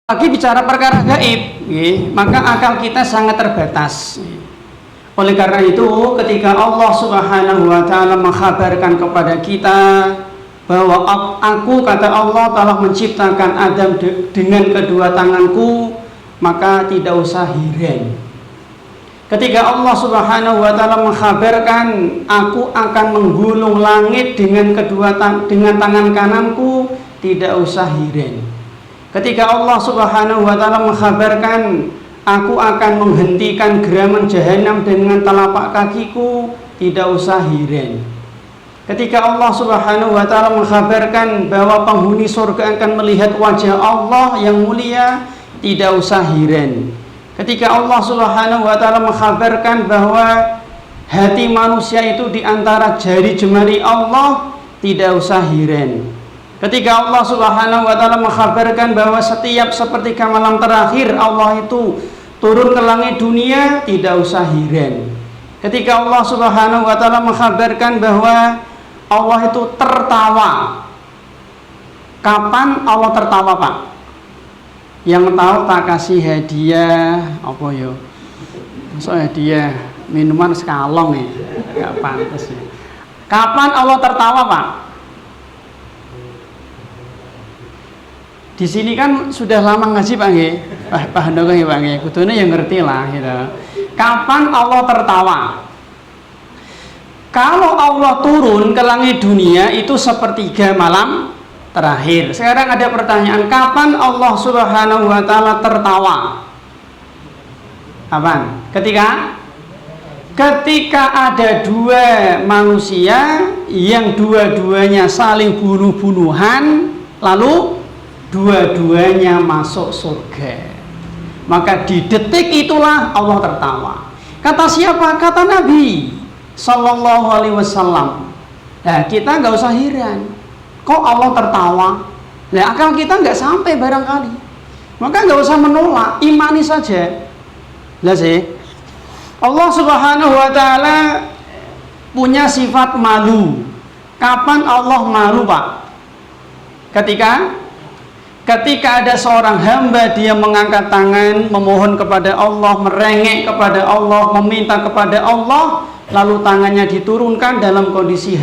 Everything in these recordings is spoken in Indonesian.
Lagi bicara perkara gaib, maka akal kita sangat terbatas. Oleh karena itu, ketika Allah Subhanahu wa Ta'ala mengkhabarkan kepada kita bahwa aku, kata Allah, telah menciptakan Adam dengan kedua tanganku, maka tidak usah heran. Ketika Allah Subhanahu wa Ta'ala mengkhabarkan aku akan menggulung langit dengan tangan kananku, tidak usah heran. Ketika Allah Subhanahu wa Ta'ala mengkhabarkan aku akan menghentikan geraman jahanam dengan telapak kakiku, tidak usah heran. Ketika Allah Subhanahu wa Ta'ala mengkhabarkan bahwa penghuni surga akan melihat wajah Allah yang mulia, tidak usah heran. Ketika Allah Subhanahu wa Ta'ala mengkhabarkan bahwa hati manusia itu di antara jari jemari Allah, tidak usah heran. Ketika Allah Subhanahu wa Ta'ala mengkhabarkan bahwa setiap sepertiga malam terakhir Allah itu turun ke langit dunia, tidak usah heran. Ketika Allah Subhanahu wa Ta'ala mengkhabarkan bahwa Allah itu tertawa. Kapan Allah tertawa, Pak? Yang tahu tak kasih hadiah apa yo? Masuk hadiah minuman sekalong ya, nggak pantas ya. Kapan Allah tertawa, Pak? Di sini kan sudah lama ngaji, Pak nggih. Pak Handoko nggih, Pak nggih. Kudune yang ngerti lah gitu. Kapan Allah tertawa? Kalau Allah turun ke langit dunia itu sepertiga malam terakhir. Sekarang ada pertanyaan, kapan Allah Subhanahu wa Ta'ala tertawa? Kapan? Ketika ada dua manusia yang dua-duanya saling bunuh-bunuhan, lalu dua-duanya masuk surga, maka di detik itulah Allah tertawa. Kata siapa? Kata Nabi Sallallahu Alaihi Wasallam. Nah, kita nggak usah heran, kok Allah tertawa? Nah, akal kita nggak sampai barangkali, maka nggak usah menolak, imani saja. Lah sih, Allah Subhanahu wa Ta'ala punya sifat malu. Kapan Allah malu, Pak? Ketika ada seorang hamba, dia mengangkat tangan, memohon kepada Allah, merengek kepada Allah, meminta kepada Allah, lalu tangannya diturunkan dalam kondisi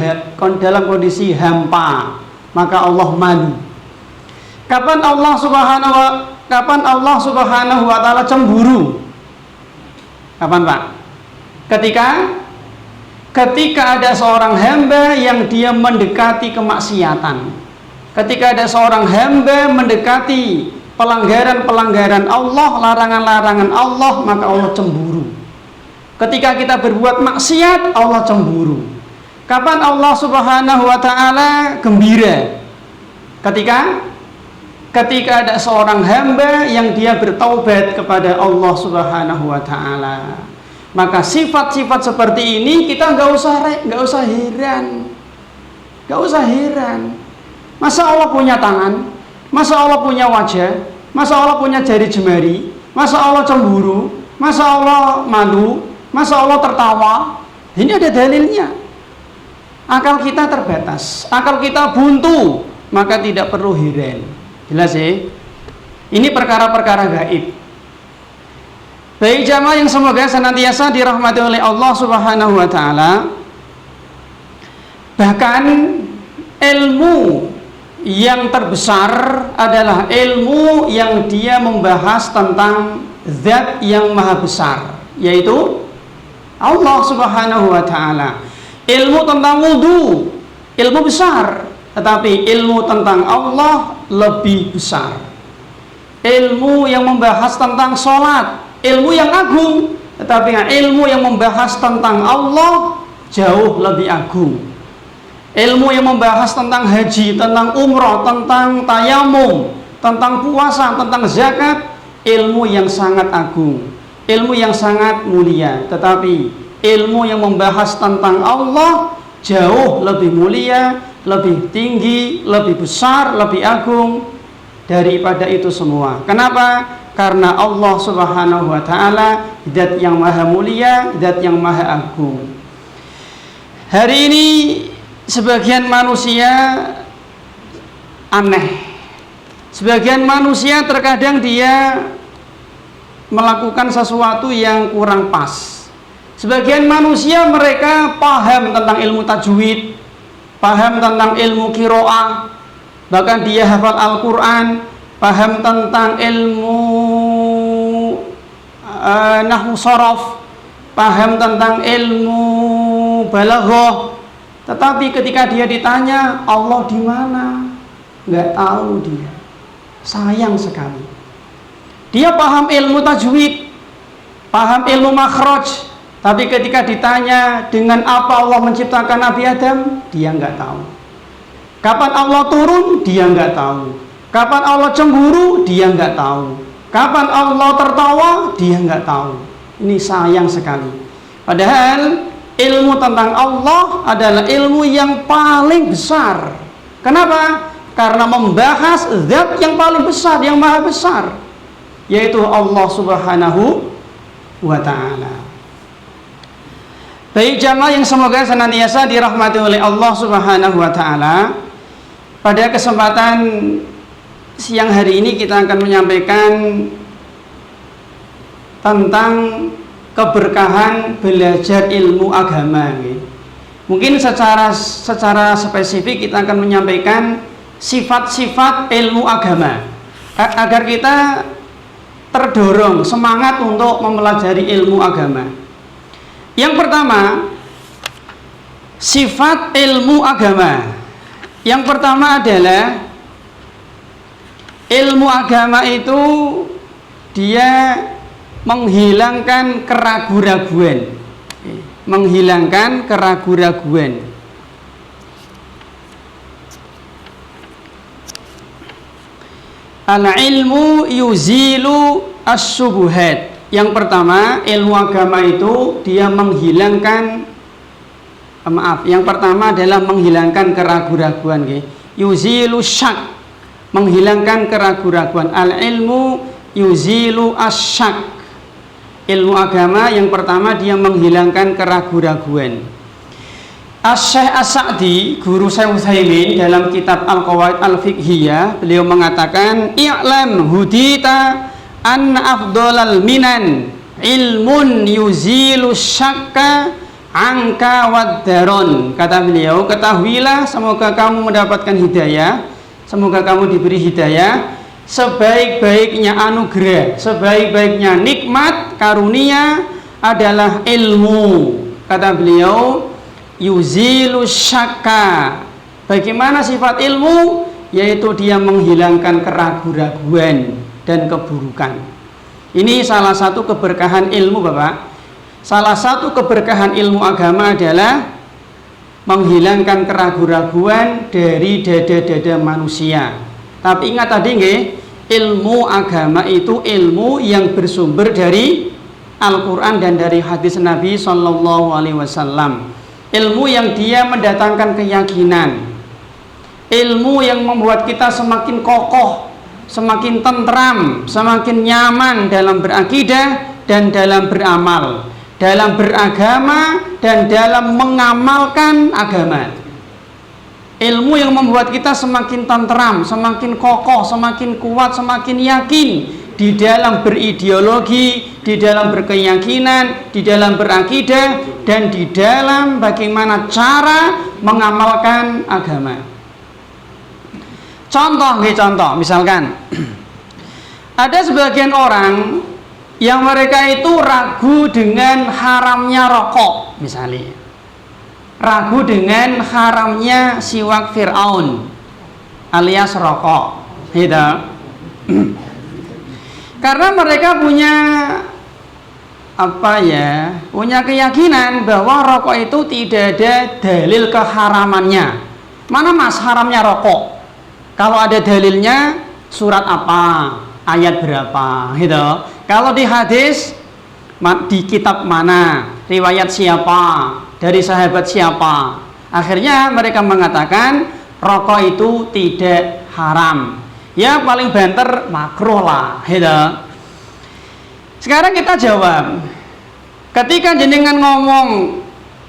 hampa, maka Allah malu. Kapan Allah Subhanahu wa Ta'ala cemburu? Kapan, Pak? Ketika ada seorang hamba yang dia mendekati kemaksiatan. Ketika ada seorang hamba mendekati pelanggaran-pelanggaran Allah, larangan-larangan Allah, maka Allah cemburu. Ketika kita berbuat maksiat, Allah cemburu. Kapan Allah Subhanahu wa Ta'ala gembira? Ketika ada seorang hamba yang dia bertaubat kepada Allah Subhanahu wa Ta'ala. Maka sifat-sifat seperti ini kita nggak usah heran. Masa Allah punya tangan? Masa Allah punya wajah? Masa Allah punya jari jemari? Masa Allah cemburu? Masa Allah malu? Masa Allah tertawa? Ini ada dalilnya. Akal kita terbatas, akal kita buntu, maka tidak perlu heran. Jelas ya? Ini perkara-perkara gaib. Baik jamaah yang semoga senantiasa dirahmati oleh Allah Subhanahu wa Ta'ala. Bahkan ilmu yang terbesar adalah ilmu yang dia membahas tentang zat yang maha besar, yaitu Allah Subhanahu wa Ta'ala. Ilmu tentang wudu, ilmu besar, tetapi ilmu tentang Allah lebih besar. Ilmu yang membahas tentang sholat, ilmu yang agung, tetapi ilmu yang membahas tentang Allah jauh lebih agung. Ilmu yang membahas tentang haji, tentang umrah, tentang tayamum, tentang puasa, tentang zakat, ilmu yang sangat agung, ilmu yang sangat mulia. Tetapi ilmu yang membahas tentang Allah jauh lebih mulia, lebih tinggi, lebih besar, lebih agung daripada itu semua. Kenapa? Karena Allah Subhanahu wa Ta'ala zat yang maha mulia, zat yang maha agung. Hari ini sebagian manusia aneh, Sebagian manusia terkadang dia melakukan sesuatu yang kurang pas. Sebagian manusia mereka paham tentang ilmu tajwid, paham tentang ilmu qiraah, bahkan dia hafal Al-Quran, paham tentang ilmu nahwu sharaf, paham tentang ilmu balaghah. Tetapi ketika dia ditanya Allah di mana, nggak tahu dia. Sayang sekali. Dia paham ilmu tajwid, paham ilmu makhraj, tapi ketika ditanya dengan apa Allah menciptakan Nabi Adam, dia nggak tahu. Kapan Allah turun, dia nggak tahu. Kapan Allah cemburu, dia nggak tahu. Kapan Allah tertawa, dia nggak tahu. Ini sayang sekali. Padahal ilmu tentang Allah adalah ilmu yang paling besar. Kenapa? Karena membahas zat yang paling besar, yang maha besar, yaitu Allah Subhanahu wa ta'ala. Baik jamaah yang semoga senantiasa dirahmati oleh Allah Subhanahu wa ta'ala, pada kesempatan siang hari ini kita akan menyampaikan tentang keberkahan belajar ilmu agama. Mungkin secara spesifik kita akan menyampaikan sifat-sifat ilmu agama agar kita terdorong semangat untuk mempelajari ilmu agama. Yang pertama, sifat ilmu agama. Yang pertama adalah ilmu agama itu dia menghilangkan keraguan-raguan. Menghilangkan keraguan-raguan. Al-ilmu yuzilu as-subuhat. Yang pertama, ilmu agama itu dia menghilangkan yang pertama adalah menghilangkan keraguan-raguan. Yuzilu syak, menghilangkan keraguan-raguan. Al-ilmu yuzilu as-syak. Ilmu agama yang pertama dia menghilangkan keraguan-raguan. Asy-Syaikh As-Sa'di, guru Syekh Utsaimin, dalam kitab Al-Qawaid Al-Fiqhiyah, beliau mengatakan, "I'lam hudita anna afdhalal minan ilmun yuzilu syakka angka wad-daron." Kata beliau, ketahuilah, semoga kamu mendapatkan hidayah, semoga kamu diberi hidayah, sebaik-baiknya anugerah, sebaik-baiknya nikmat karunia adalah ilmu. Kata beliau, yuzilu syakka. Bagaimana sifat ilmu? Yaitu dia menghilangkan keraguan-raguan dan keburukan. Ini salah satu keberkahan ilmu, Bapak. Salah satu keberkahan ilmu agama adalah menghilangkan keraguan-raguan dari dada-dada manusia. Tapi ingat tadi nggih, ilmu agama itu ilmu yang bersumber dari Al-Quran dan dari hadis Nabi Sallallahu Alaihi Wasallam. Ilmu yang dia mendatangkan keyakinan, ilmu yang membuat kita semakin kokoh, semakin tentram, semakin nyaman dalam berakidah dan dalam beramal, dalam beragama dan dalam mengamalkan agama. Ilmu yang membuat kita semakin tentram, semakin kokoh, semakin kuat, semakin yakin di dalam berideologi, di dalam berkeyakinan, di dalam berakidah, dan di dalam bagaimana cara mengamalkan agama. Contoh, misalkan ada sebagian orang yang mereka itu ragu dengan haramnya rokok, misalnya ragu dengan haramnya siwak Fir'aun alias rokok, gitu. Karena mereka punya punya keyakinan bahwa rokok itu tidak ada dalil keharamannya. Mana mas haramnya rokok? Kalau ada dalilnya surat apa, ayat berapa, gitu. Kalau di hadis di kitab mana, riwayat siapa, dari sahabat siapa. Akhirnya mereka mengatakan rokok itu tidak haram. Ya paling banter makruh lah, gitu. Sekarang kita jawab, ketika jenengan ngomong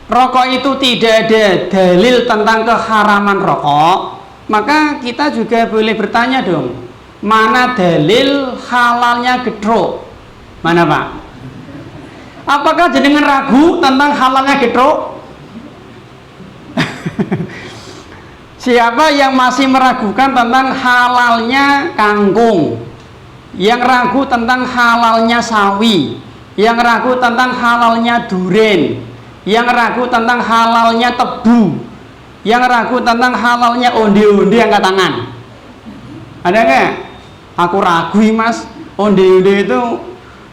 rokok itu tidak ada dalil tentang keharaman rokok, maka kita juga boleh bertanya dong, Mana dalil halalnya gedruk? Mana Pak? Apakah jenengan ragu tentang halalnya gedruk? Siapa yang masih meragukan tentang halalnya kangkung, yang ragu tentang halalnya sawi, yang ragu tentang halalnya duren, yang ragu tentang halalnya tebu, yang ragu tentang halalnya onde-onde, angkat tangan. Ada nggak? Aku ragu mas, onde-onde itu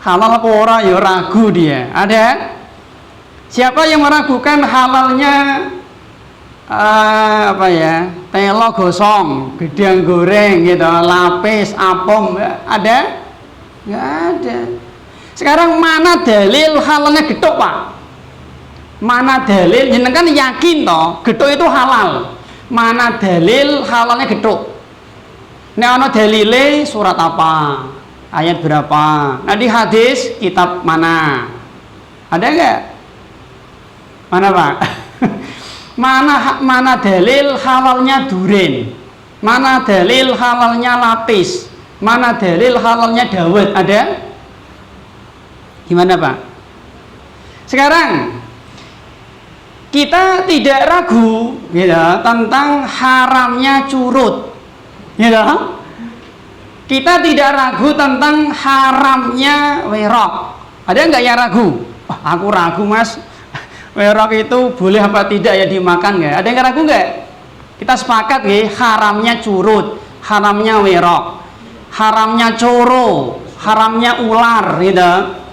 halal apa ora? Ya ragu dia. Ada? Siapa yang meragukan halalnya telo gosong, gedang goreng gitu, lapis, apem, ada? Nggak ada. Sekarang mana dalil halalnya geduk Pak? Mana dalil? Jenengan yakin toh geduk itu halal? Mana dalil halalnya geduk? Nah, ono dalile surat apa? Ayat berapa? Nah di hadis kitab mana? Ada nggak? Mana Pak? Mana dalil halalnya duren? Mana dalil halalnya lapis? Mana dalil halalnya dawet? Ada? Gimana Pak? Sekarang kita tidak ragu gitu, tentang haramnya curut, gitu. Kita tidak ragu tentang haramnya werok. Ada nggak yang ragu? Oh, aku ragu mas, werok itu boleh apa tidak ya dimakan nggak? Ada yang ragu nggak? Kita sepakat nggih, haramnya curut, haramnya werok, haramnya coro, haramnya ular, gitu.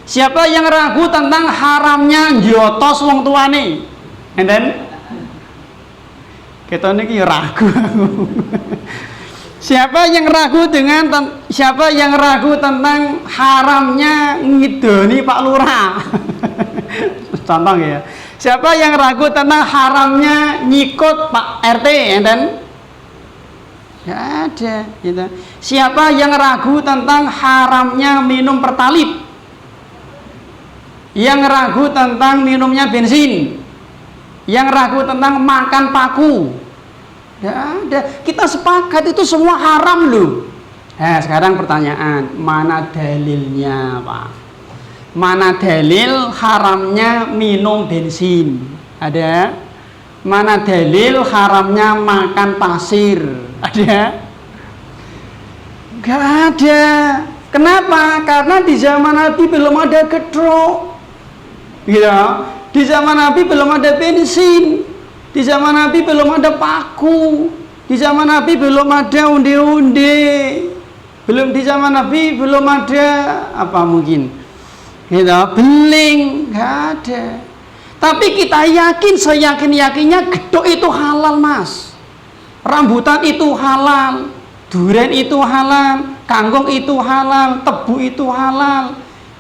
Siapa yang ragu tentang haramnya njotos wong tuane? Enten? Kita niki ragu. Siapa yang ragu tentang haramnya ngidoni Pak Lurah? Contoh ya. Siapa yang ragu tentang haramnya nyikut Pak RT? Enten? Nggak ada. Gitu. Siapa yang ragu tentang haramnya minum pertalite? Yang ragu tentang minumnya bensin, yang ragu tentang makan paku, ya ada. Kita sepakat itu semua haram loh. Nah sekarang pertanyaan, mana dalilnya Pak? Mana dalil haramnya minum bensin? Ada? Mana dalil haramnya makan pasir? Ada? Gak ada. Kenapa? Karena di zaman Nabi belum ada gedruk. Gitu. Di zaman Nabi belum ada bensin, di zaman Nabi belum ada paku, di zaman Nabi belum ada unde-unde, di zaman Nabi belum ada apa mungkin, gitu, beling, nggak ada. Tapi kita yakin, seyakin-yakinnya gedok itu halal mas, rambutan itu halal, duren itu halal, kangkung itu halal, tebu itu halal,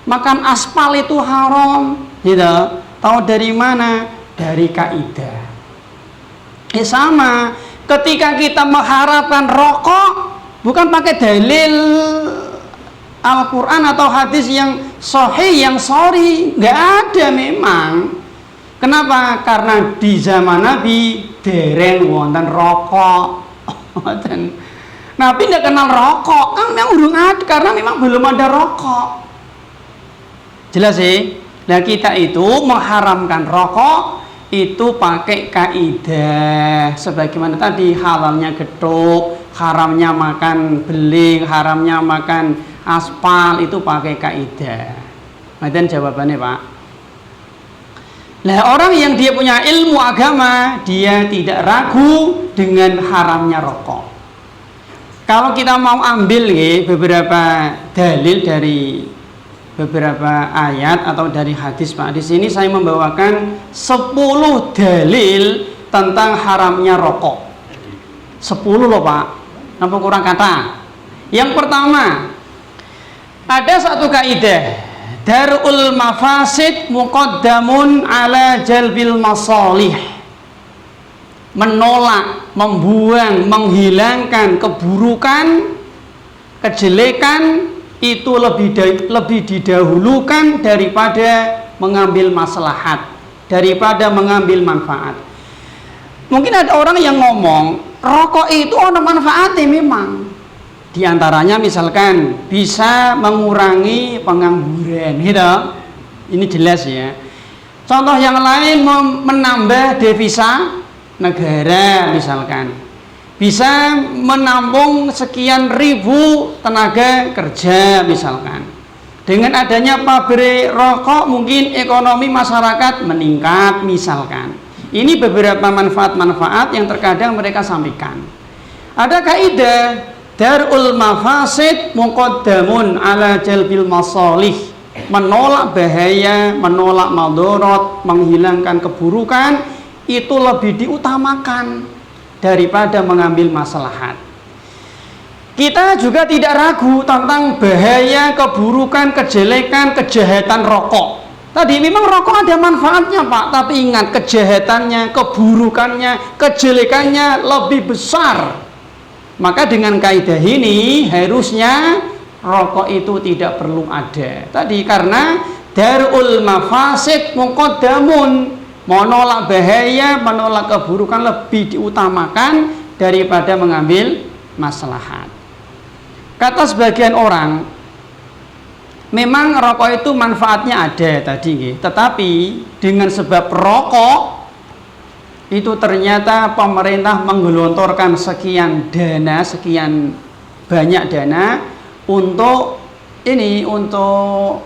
makan aspal itu haram. Gitu. Tahu dari mana? Dari kaidah. Sama ketika kita mengharapkan rokok, bukan pakai dalil Al-Quran atau hadis yang sahih, yang sorry, nggak ada memang. Kenapa? Karena di zaman Nabi dereng wonten rokok. Nabi tidak kenal rokok, kan memang belum ada, karena memang belum ada rokok. Jelas sih? Nah kita itu mengharamkan rokok itu pakai kaidah sebagaimana tadi halalnya geduk, haramnya makan beling, haramnya makan aspal, itu pakai kaidah. Nah jawabannya Pak. Nah orang yang dia punya ilmu agama, dia tidak ragu dengan haramnya rokok. Kalau kita mau ambil beberapa dalil dari beberapa ayat atau dari hadis Pak, di sini saya membawakan 10 dalil tentang haramnya rokok. 10 loh Pak, kenapa kurang kata? Yang pertama, ada satu kaidah, darul mafasid muqaddamun ala jalbil masalih. Menolak, membuang, menghilangkan keburukan, kejelekan itu lebih didahulukan daripada mengambil maslahat, daripada mengambil manfaat. Mungkin ada orang yang ngomong rokok itu ada manfaatnya, memang Di antaranya misalkan bisa mengurangi pengangguran, gitu. Ini jelas ya. Contoh yang lain, menambah devisa negara misalkan. Bisa menampung sekian ribu tenaga kerja misalkan. Dengan adanya pabrik rokok mungkin ekonomi masyarakat meningkat misalkan. Ini beberapa manfaat-manfaat yang terkadang mereka sampaikan. Ada kaidah darul mafasid muqaddamun ala jalbil masalih. Menolak bahaya, menolak madorot, menghilangkan keburukan itu lebih diutamakan daripada mengambil maslahat. Kita juga tidak ragu tentang bahaya, keburukan, kejelekan, kejahatan rokok. Tadi memang rokok ada manfaatnya Pak, tapi ingat kejahatannya, keburukannya, kejelekannya lebih besar. Maka dengan kaidah ini harusnya rokok itu tidak perlu ada. Tadi karena darul mafasid muqaddamun, menolak bahaya, menolak keburukan lebih diutamakan daripada mengambil maslahat. Kata sebagian orang, memang rokok itu manfaatnya ada tadi, tetapi dengan sebab rokok itu ternyata pemerintah menggelontorkan sekian dana, sekian banyak dana untuk ini, untuk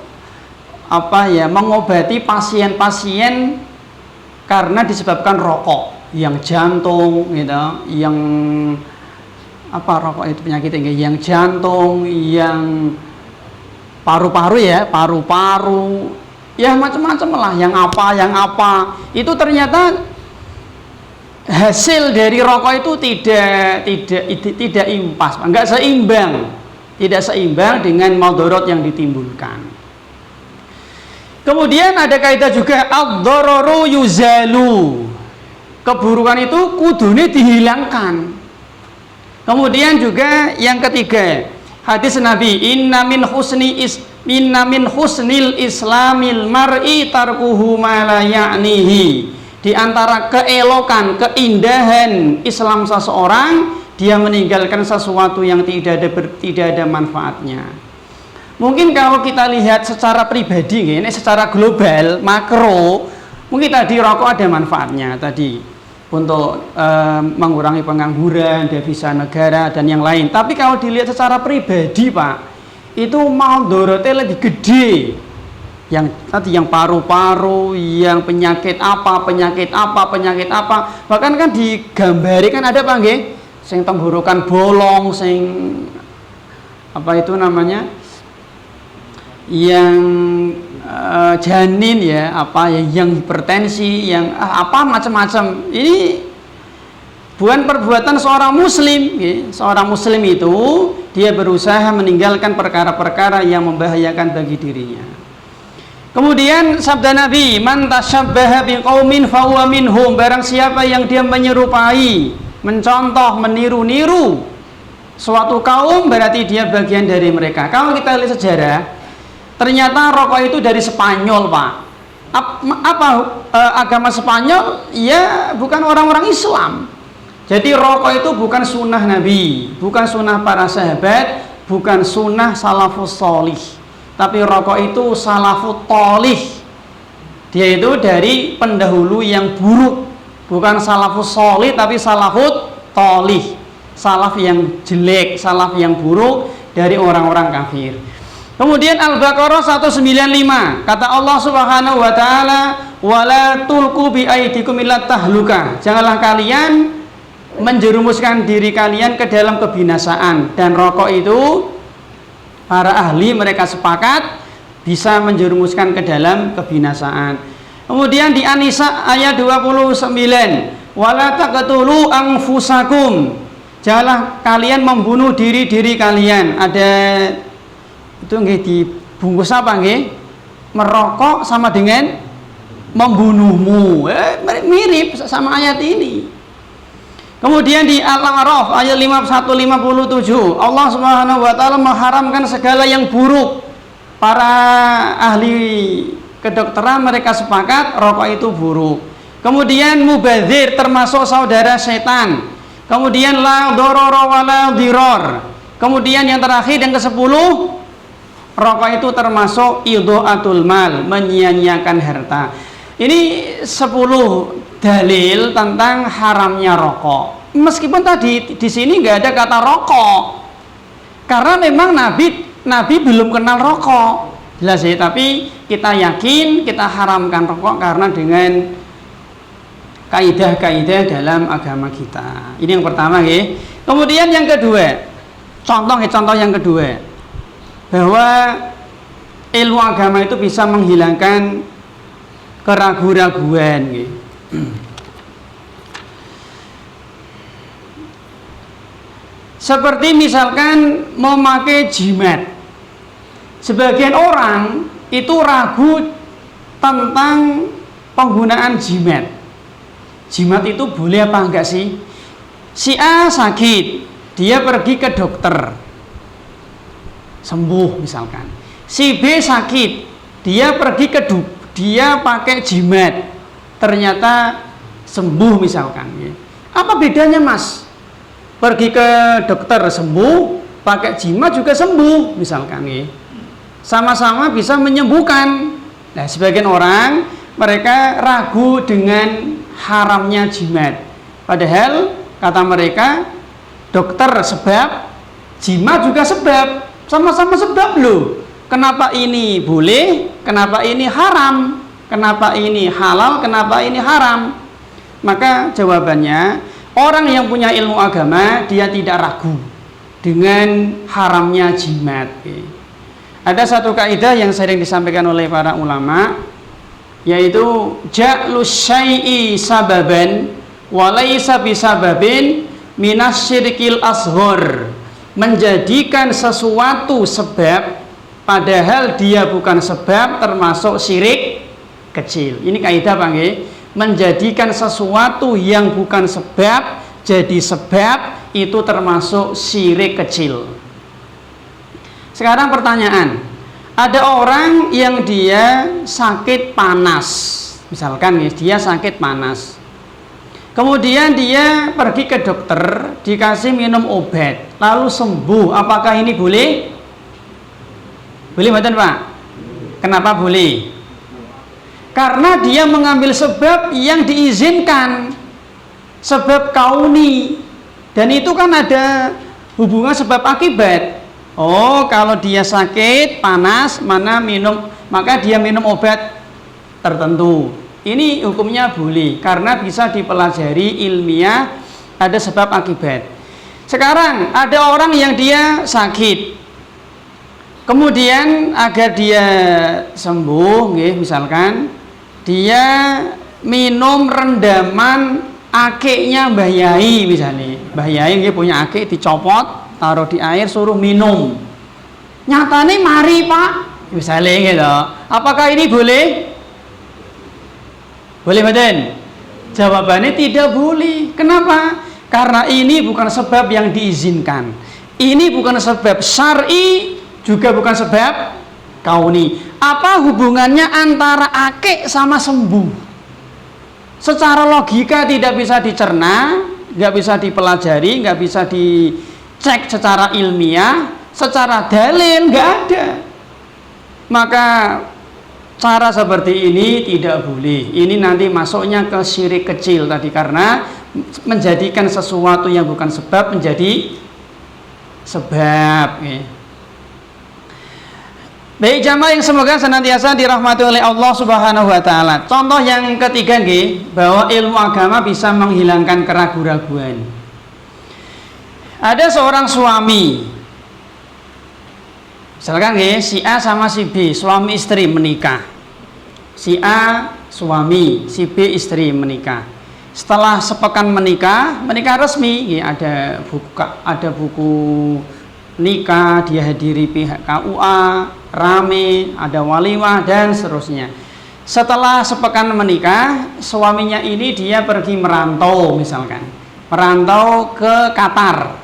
mengobati pasien-pasien karena disebabkan rokok, yang jantung gitu, yang rokok itu penyakit yang jantung, yang paru-paru ya, paru-paru, ya macam-macam lah, yang apa itu ternyata hasil dari rokok itu tidak impas, enggak seimbang, tidak seimbang dengan madorot yang ditimbulkan. Kemudian ada kaidah juga ad-dararu yuzalu, keburukan itu kudune dihilangkan. Kemudian juga yang ketiga, hadis Nabi, inna min husnil islamil mar'i tarkuhu ma la ya'nihi. Di antara keelokan, keindahan Islam seseorang, dia meninggalkan sesuatu yang tidak ada manfaatnya. Mungkin kalau kita lihat secara pribadi, ini secara global, makro, mungkin tadi rokok ada manfaatnya tadi untuk mengurangi pengangguran, devisa negara dan yang lain. Tapi kalau dilihat secara pribadi Pak, itu madorotnya lebih gede. Yang tadi yang paru-paru, yang penyakit apa, bahkan kan digambari kan ada Pak nggih, sing tenggorokan bolong, sing yang janin ya, yang hipertensi, yang macam-macam. Ini bukan perbuatan seorang muslim. Seorang muslim itu dia berusaha meninggalkan perkara-perkara yang membahayakan bagi dirinya. Kemudian sabda Nabi, man tasyabbaha biqaumin fahuwa minhum, barang siapa yang dia menyerupai, mencontoh, meniru-niru suatu kaum, berarti dia bagian dari mereka. Kalau kita lihat sejarah, ternyata rokok itu dari Spanyol Pak. Agama Spanyol ya bukan orang-orang Islam. Jadi rokok itu bukan sunnah Nabi, bukan sunnah para sahabat, bukan sunnah salafus solih, tapi rokok itu salafut tolih. Dia itu dari pendahulu yang buruk, bukan salafus solih tapi salafut tolih, salaf yang jelek, salaf yang buruk dari orang-orang kafir. Kemudian Al-Baqarah 195, kata Allah Subhanahu wa taala, wala tulqu bi aidikum ila tahluka. Janganlah kalian menjerumuskan diri kalian ke dalam kebinasaan. Dan rokok itu para ahli mereka sepakat bisa menjerumuskan ke dalam kebinasaan. Kemudian di An-Nisa ayat 29, wala taqtulu anfusakum. Janganlah kalian membunuh diri-diri kalian. Ada itu nggih dibungkus apa nggih? Merokok sama dengan membunuhmu. Mirip sama ayat ini. Kemudian di Al-A'raf ayat 51-57, Allah Subhanahu wa taala mengharamkan segala yang buruk. Para ahli kedokteran mereka sepakat rokok itu buruk. Kemudian mubadzir termasuk saudara setan. Kemudian la dororo wala diror, Kemudian yang terakhir yang ke-10, rokok itu termasuk idha'atul mal, menyia-nyiakan harta. Ini 10 dalil tentang haramnya rokok. Meskipun tadi di sini nggak ada kata rokok, karena memang Nabi belum kenal rokok, jelas ya. Tapi kita yakin kita haramkan rokok karena dengan kaidah-kaidah dalam agama kita. Ini yang pertama ya. Kemudian yang kedua, contoh yang kedua, bahwa ilmu agama itu bisa menghilangkan keraguan-raguan ya. Seperti misalkan memakai jimat. Sebagian orang itu ragu tentang penggunaan jimat. Jimat itu boleh apa enggak sih? Si A sakit, dia pergi ke dokter, sembuh misalkan. Si B sakit, dia pergi ke dia pakai jimat, ternyata sembuh misalkan. Apa bedanya mas? Pergi ke dokter sembuh, pakai jimat juga sembuh misalkan. Sama-sama bisa menyembuhkan. Nah, sebagian orang mereka ragu dengan haramnya jimat. Padahal kata mereka dokter sebab, jimat juga sebab, sama-sama sebab loh. Kenapa ini boleh, kenapa ini haram, kenapa ini halal, kenapa ini haram? Maka jawabannya, orang yang punya ilmu agama dia tidak ragu dengan haramnya jimat. Ada satu kaidah yang sering disampaikan oleh para ulama, yaitu ja'lus syai'i sababan walaysa bisababin minas syirkil ashor. Menjadikan sesuatu sebab padahal dia bukan sebab termasuk syirik kecil. Ini kaidah Pak nggih. Menjadikan sesuatu yang bukan sebab jadi sebab itu termasuk syirik kecil. Sekarang pertanyaan, ada orang yang dia sakit panas, misalkan dia sakit panas, kemudian dia pergi ke dokter, dikasih minum obat, lalu sembuh. Apakah ini boleh? Boleh betul Pak? Kenapa boleh? Karena dia mengambil sebab yang diizinkan, sebab kauni, dan itu kan ada hubungan sebab akibat. Oh, kalau dia sakit panas, maka dia minum obat tertentu. Ini hukumnya boleh karena bisa dipelajari ilmiah, ada sebab akibat. Sekarang ada orang yang dia sakit, kemudian agar dia sembuh, misalkan dia minum rendaman akiknya Mbah Yai misalnya. Mbah Yai punya akik, dicopot, taruh di air, suruh minum. Nyatanya mari Pak, misalnya gitu. Apakah ini boleh? Boleh badan? Jawabannya tidak boleh. Kenapa? Karena ini bukan sebab yang diizinkan. Ini bukan sebab syar'i, juga bukan sebab kauni. Apa hubungannya antara akik sama sembuh? Secara logika tidak bisa dicerna, nggak bisa dipelajari, nggak bisa dicek secara ilmiah, secara dalil nggak ada. Maka cara seperti ini tidak boleh. Ini nanti masuknya ke syirik kecil tadi, karena menjadikan sesuatu yang bukan sebab menjadi sebab. Baik jamaah yang semoga senantiasa dirahmati oleh Allah Subhanahu wa taala. Contoh yang ketiga bahwa ilmu agama bisa menghilangkan keraguan-raguan. Ada seorang suami, misalkan si A sama si B, suami istri menikah. Si A suami, si B istri menikah. Setelah sepekan menikah resmi, ada buku nikah, dihadiri pihak KUA, rame, ada walimah dan seterusnya. Setelah sepekan menikah, suaminya ini dia pergi merantau, misalkan merantau ke Qatar,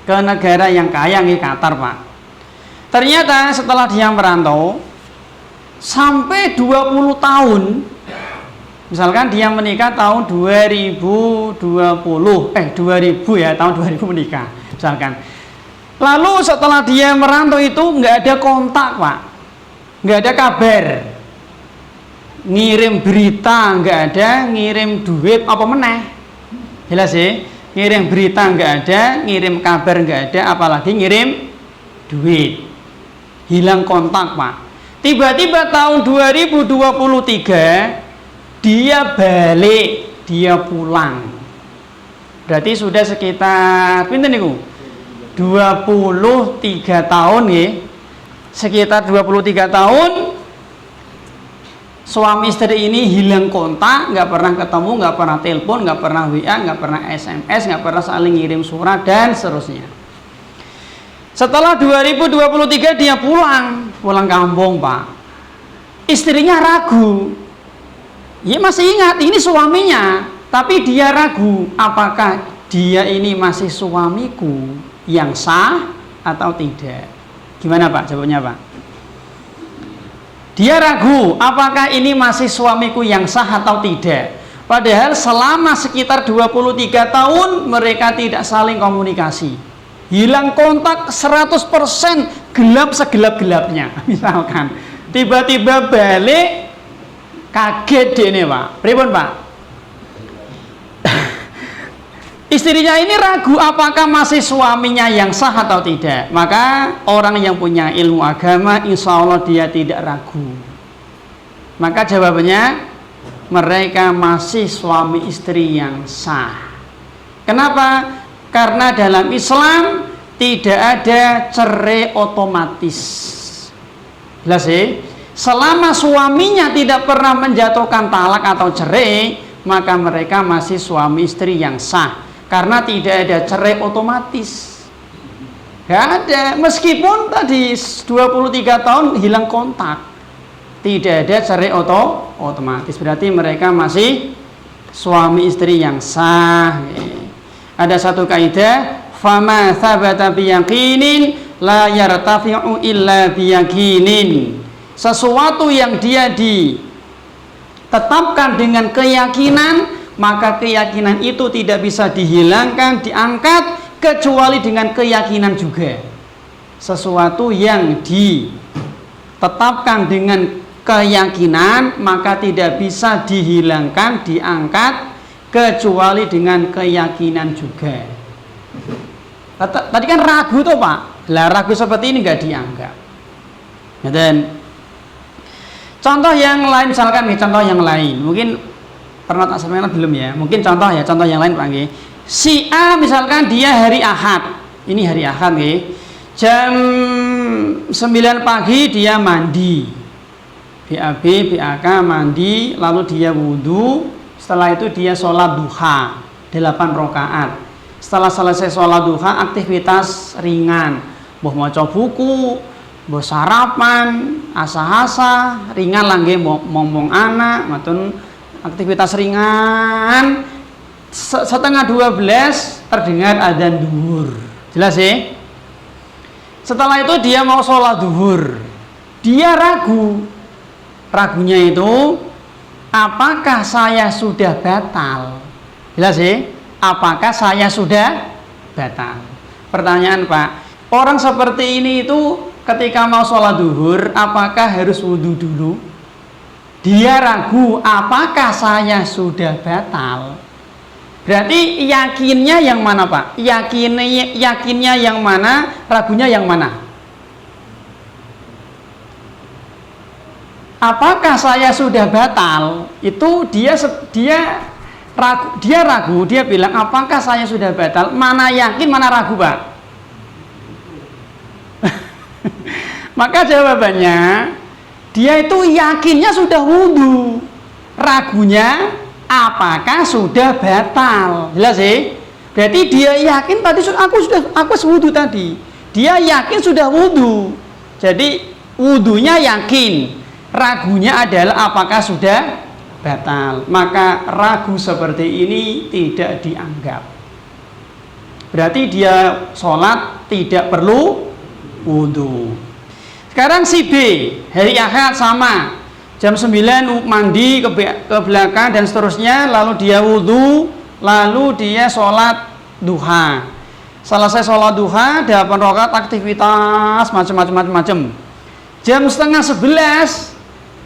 ke negara yang kaya, Qatar Pak. Ternyata setelah dia merantau sampai 20 tahun, misalkan dia menikah tahun 2020, 2000 ya, tahun 2000 menikah misalkan. Lalu setelah dia merantau itu nggak ada kontak Pak, nggak ada kabar, ngirim berita nggak ada, ngirim duit apa meneh, jelas sih, ngirim berita nggak ada, ngirim kabar nggak ada, apalagi ngirim duit, hilang kontak Pak. Tiba-tiba tahun 2023 dia balik, dia pulang. Berarti sudah sekitar pinten niku? 23 tahun ya. Sekitar 23 tahun suami istri ini hilang kontak, nggak pernah ketemu, nggak pernah telepon, nggak pernah WA, nggak pernah SMS, nggak pernah saling ngirim surat dan seterusnya. Setelah 2023 dia pulang kampung Pak. Istrinya ragu. Ya masih ingat ini suaminya, tapi dia ragu apakah dia ini masih suamiku yang sah atau tidak. Gimana Pak jawabnya Pak? Dia ragu apakah ini masih suamiku yang sah atau tidak. Padahal selama sekitar 23 tahun mereka tidak saling komunikasi. Hilang kontak 100%, gelap segelap-gelapnya. Misalkan tiba-tiba balik, kaget dia ini Pak. Pripun Pak? Istrinya ini ragu apakah masih suaminya yang sah atau tidak. Maka orang yang punya ilmu agama insya Allah dia tidak ragu. Maka jawabannya mereka masih suami istri yang sah. Kenapa? Karena dalam Islam tidak ada cerai otomatis. Jelas sih? Selama suaminya tidak pernah menjatuhkan talak atau cerai, maka mereka masih suami istri yang sah. Karena tidak ada cerai otomatis. Gak ada. Meskipun tadi 23 tahun hilang kontak, tidak ada cerai otomatis. Berarti mereka masih suami istri yang sah. Ada satu kaidah, fama thabata biyaqinin la yartafi'u illa biyaqinin. Sesuatu yang dia ditetapkan dengan keyakinan, maka keyakinan itu tidak bisa dihilangkan, diangkat kecuali dengan keyakinan juga. Sesuatu yang ditetapkan dengan keyakinan maka tidak bisa dihilangkan, diangkat kecuali dengan keyakinan juga. Tadi kan ragu tuh Pak. Lah ragu seperti ini nggak dianggap. Dan contoh yang lain misalkan nih, contoh yang lain mungkin pernah tak sampaikan belum ya? Mungkin contoh yang lain Pak nggih. Si A misalkan dia hari Ahad. Ini hari Ahad nggih. Jam 9 pagi dia mandi. BAB, BAK mandi, lalu dia wudhu. Setelah itu dia sholat duha 8 rakaat. Setelah selesai sholat duha aktivitas ringan, mbah maca buku, mbah sarapan, asa-asa ringan lagi, ngomong anak, matun aktivitas ringan. Setengah 12 terdengar adzan duhur. Jelas sih? Setelah itu dia mau sholat duhur. Dia ragu. Ragunya itu apakah saya sudah batal? Jelas sih? Apakah saya sudah batal? Pertanyaan Pak, orang seperti ini itu ketika mau sholat duhur apakah harus wudhu dulu? Dia ragu apakah saya sudah batal? Berarti yakinnya yang mana Pak? Yakinnya yang mana? Ragunya yang mana? Apakah saya sudah batal? Itu dia ragu, dia bilang apakah saya sudah batal? Mana yakin, mana ragu Pak? Maka jawabannya dia itu yakinnya sudah wudhu, ragunya apakah sudah batal. Jelas sih? Berarti dia yakin tadi aku wudhu tadi. Dia yakin sudah wudhu. Jadi wudhunya yakin, ragunya adalah apakah sudah batal. Maka ragu seperti ini tidak dianggap. Berarti dia sholat tidak perlu wudhu. Sekarang si B hari Ahad sama, jam 9 mandi ke belakang dan seterusnya, lalu dia wudhu, lalu dia sholat duha. Selesai sholat duha, 8 rakaat aktivitas macam-macam. Jam setengah 11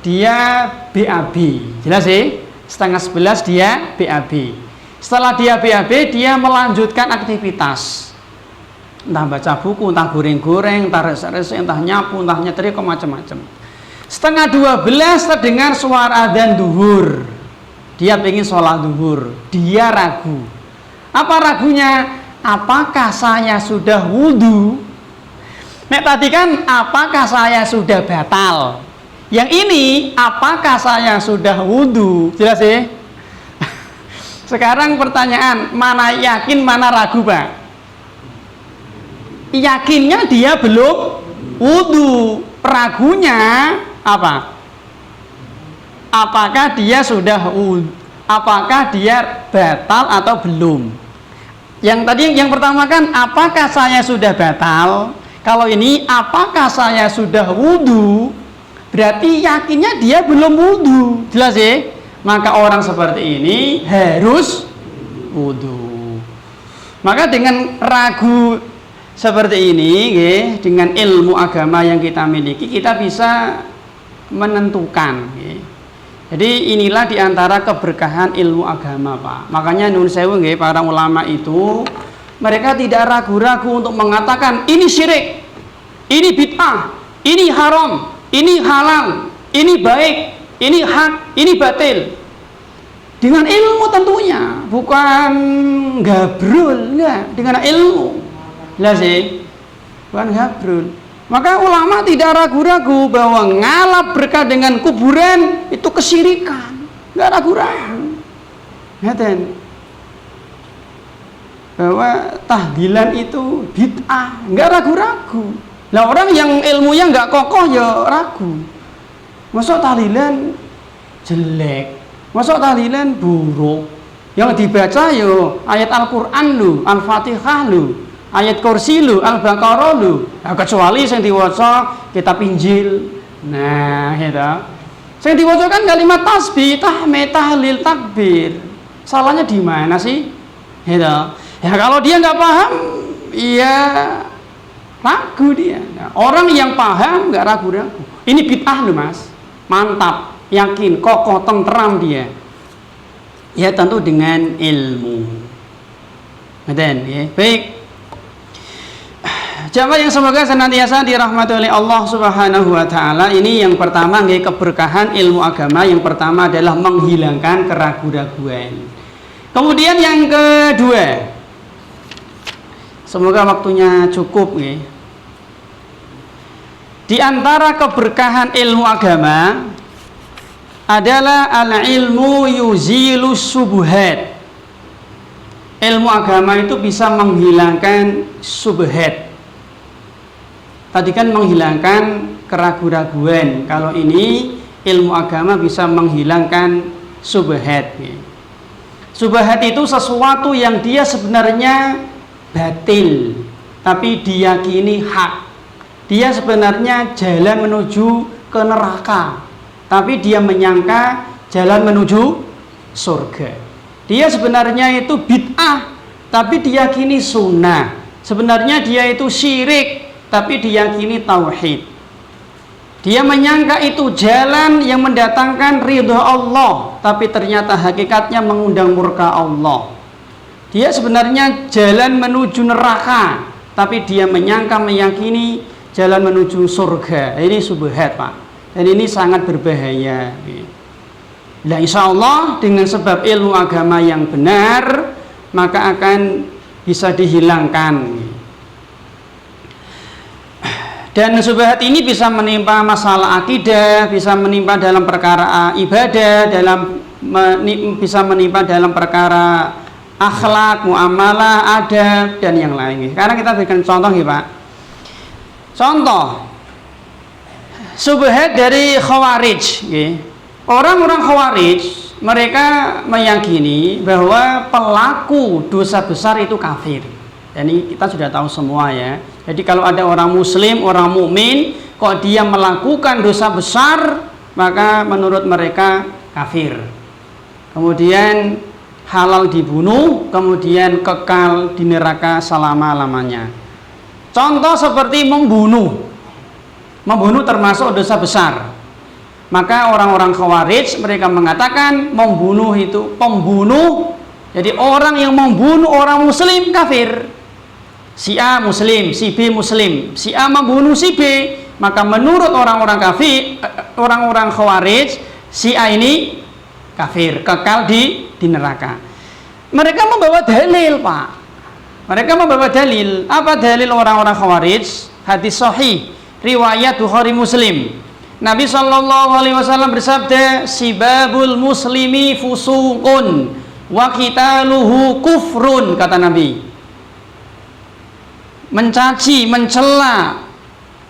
dia BAB. Jelas sih? Setengah 11 dia BAB. Setelah dia BAB, dia melanjutkan aktivitas. Entah baca buku, entah goreng-goreng, entah rese-rese, entah nyapu, entah nyetrika, macam-macam. Setengah 12 terdengar suara adzan duhur. Dia pengen sholat duhur. Dia ragu. Apa ragunya? Apakah saya sudah wudhu? Nek tadi kan apakah saya sudah batal? Yang ini apakah saya sudah wudhu? Jelas ya? Sekarang pertanyaan, mana yakin, mana ragu, Pak? Yakinnya dia belum wudhu. Ragunya apa? Apakah dia sudah wudhu? Apakah dia batal atau belum? Yang tadi yang pertama kan apakah saya sudah batal? Kalau ini apakah saya sudah wudhu? Berarti yakinnya dia belum wudhu. Jelas ya? Maka orang seperti ini harus wudhu. Maka dengan ragu seperti ini, dengan ilmu agama yang kita miliki, kita bisa menentukan. Jadi inilah diantara keberkahan ilmu agama, Pak. Makanya nun sewu, para ulama itu mereka tidak ragu-ragu untuk mengatakan ini syirik, ini bid'ah, ini haram, ini halal, ini baik, ini hak, ini batil. Dengan ilmu tentunya, bukan gabrul, enggak, dengan ilmu. Lah sih, bukan gabrul. Maka ulama tidak ragu-ragu bahwa ngalap berkah dengan kuburan itu kesyirikan. Enggak ragu-ragu. Ngeten. Bahwa tahdilan itu bid'ah, enggak ragu-ragu. Lah orang yang ilmunya enggak kokoh ya ragu. Masuk tahlilan jelek, masuk tahlilan buruk. Yang dibaca yo ayat Al-Qur'an lu, Al-Fatihah lu, ayat kursi lu, Al-Baqarah lu. Nah, kecuali yang diwaca kitab Injil. Nah, gitu. Yang diwaca kan kalimat tasbih, tahmid, tahlil, takbir. Salahnya di mana sih? Gitu. Ya kalau dia nggak paham, ya ragu dia. Nah, orang yang paham nggak ragu-ragu. Ini bid'ah loh, Mas. Mantap, yakin, kokoh, tenteram dia. Ya tentu dengan ilmu. Dan ya, baik. Jamaah yang semoga senantiasa dirahmati oleh Allah Subhanahu wa taala. Ini yang pertama, keberkahan ilmu agama. Yang pertama adalah menghilangkan keraguan-raguan. Kemudian yang kedua, semoga waktunya cukup nih. Di antara keberkahan ilmu agama adalah al-ilmu yuzilus subuhat. Ilmu agama itu bisa menghilangkan subhat. Tadi kan menghilangkan keraguan-raguan. Kalau ini ilmu agama bisa menghilangkan subhat. Subhat itu sesuatu yang dia sebenarnya batil, tapi diyakini hak. Dia sebenarnya jalan menuju ke neraka, tapi dia menyangka jalan menuju surga. Dia sebenarnya itu bid'ah, tapi diyakini sunnah. Sebenarnya dia itu syirik, tapi diyakini tauhid. Dia menyangka itu jalan yang mendatangkan ridha Allah, tapi ternyata hakikatnya mengundang murka Allah. Dia sebenarnya jalan menuju neraka, tapi dia menyangka, meyakini jalan menuju surga. Ini subhat, Pak. Dan ini sangat berbahaya. Nah, insya Allah dengan sebab ilmu agama yang benar, maka akan bisa dihilangkan. Dan subhat ini bisa menimpa masalah akidah, bisa menimpa dalam perkara ibadah, bisa menimpa dalam perkara akhlak, muamalah, adab, dan yang lain. Sekarang kita berikan contoh ya, Pak. Contoh subhat dari Khawarij. Orang-orang Khawarij, mereka meyakini bahwa pelaku dosa besar itu kafir. Dan ini kita sudah tahu semua ya. Jadi kalau ada orang muslim, orang mukmin, kok dia melakukan dosa besar, maka menurut mereka kafir. Kemudian halal dibunuh, kemudian kekal di neraka selama-lamanya. Contoh seperti membunuh. Membunuh termasuk dosa besar. Maka orang-orang Khawarij mereka mengatakan membunuh itu pembunuh. Jadi orang yang membunuh orang muslim kafir. Si A muslim, si B muslim. Si A membunuh si B, maka menurut orang-orang kafir, orang-orang Khawarij, si A ini kafir, kekal di neraka. Mereka membawa dalil, Pak. Mereka membawa dalil. Apa dalil orang-orang Khawarij? Hadis sahih, riwayat Bukhari Muslim. Nabi SAW bersabda, sibabul muslimi fusuqun wa qitaluhu kufrun, kata Nabi. Mencaci, mencela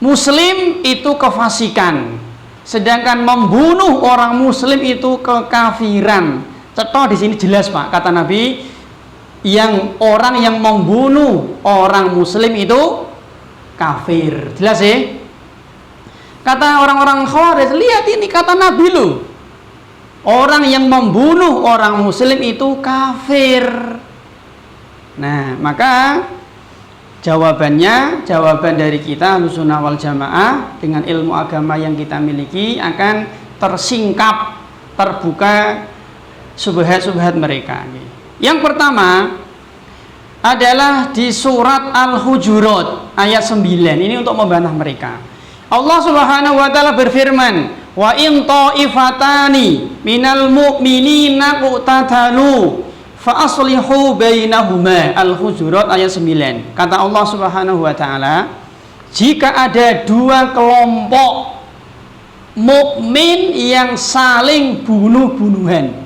muslim itu kefasikan, sedangkan membunuh orang muslim itu kekafiran. Contoh di sini jelas, Pak, kata Nabi, yang orang yang membunuh orang muslim itu kafir. Jelas ya? Kata orang-orang Khawarij, lihat ini kata Nabi loh. Orang yang membunuh orang muslim itu kafir. Nah, maka jawaban dari kita Ahlussunnah wal Jamaah dengan ilmu agama yang kita miliki akan tersingkap, terbuka subhat-subhat mereka. Yang pertama adalah di surat Al-Hujurat ayat 9. Ini untuk membantah mereka. Allah Subhanahu wa taala berfirman, "Wa in ta'ifatani minal mu'minina qatatalu fa aslihu bainahuma." Al-Hujurat ayat 9. Kata Allah Subhanahu wa taala, jika ada dua kelompok mukmin yang saling bunuh-bunuhan.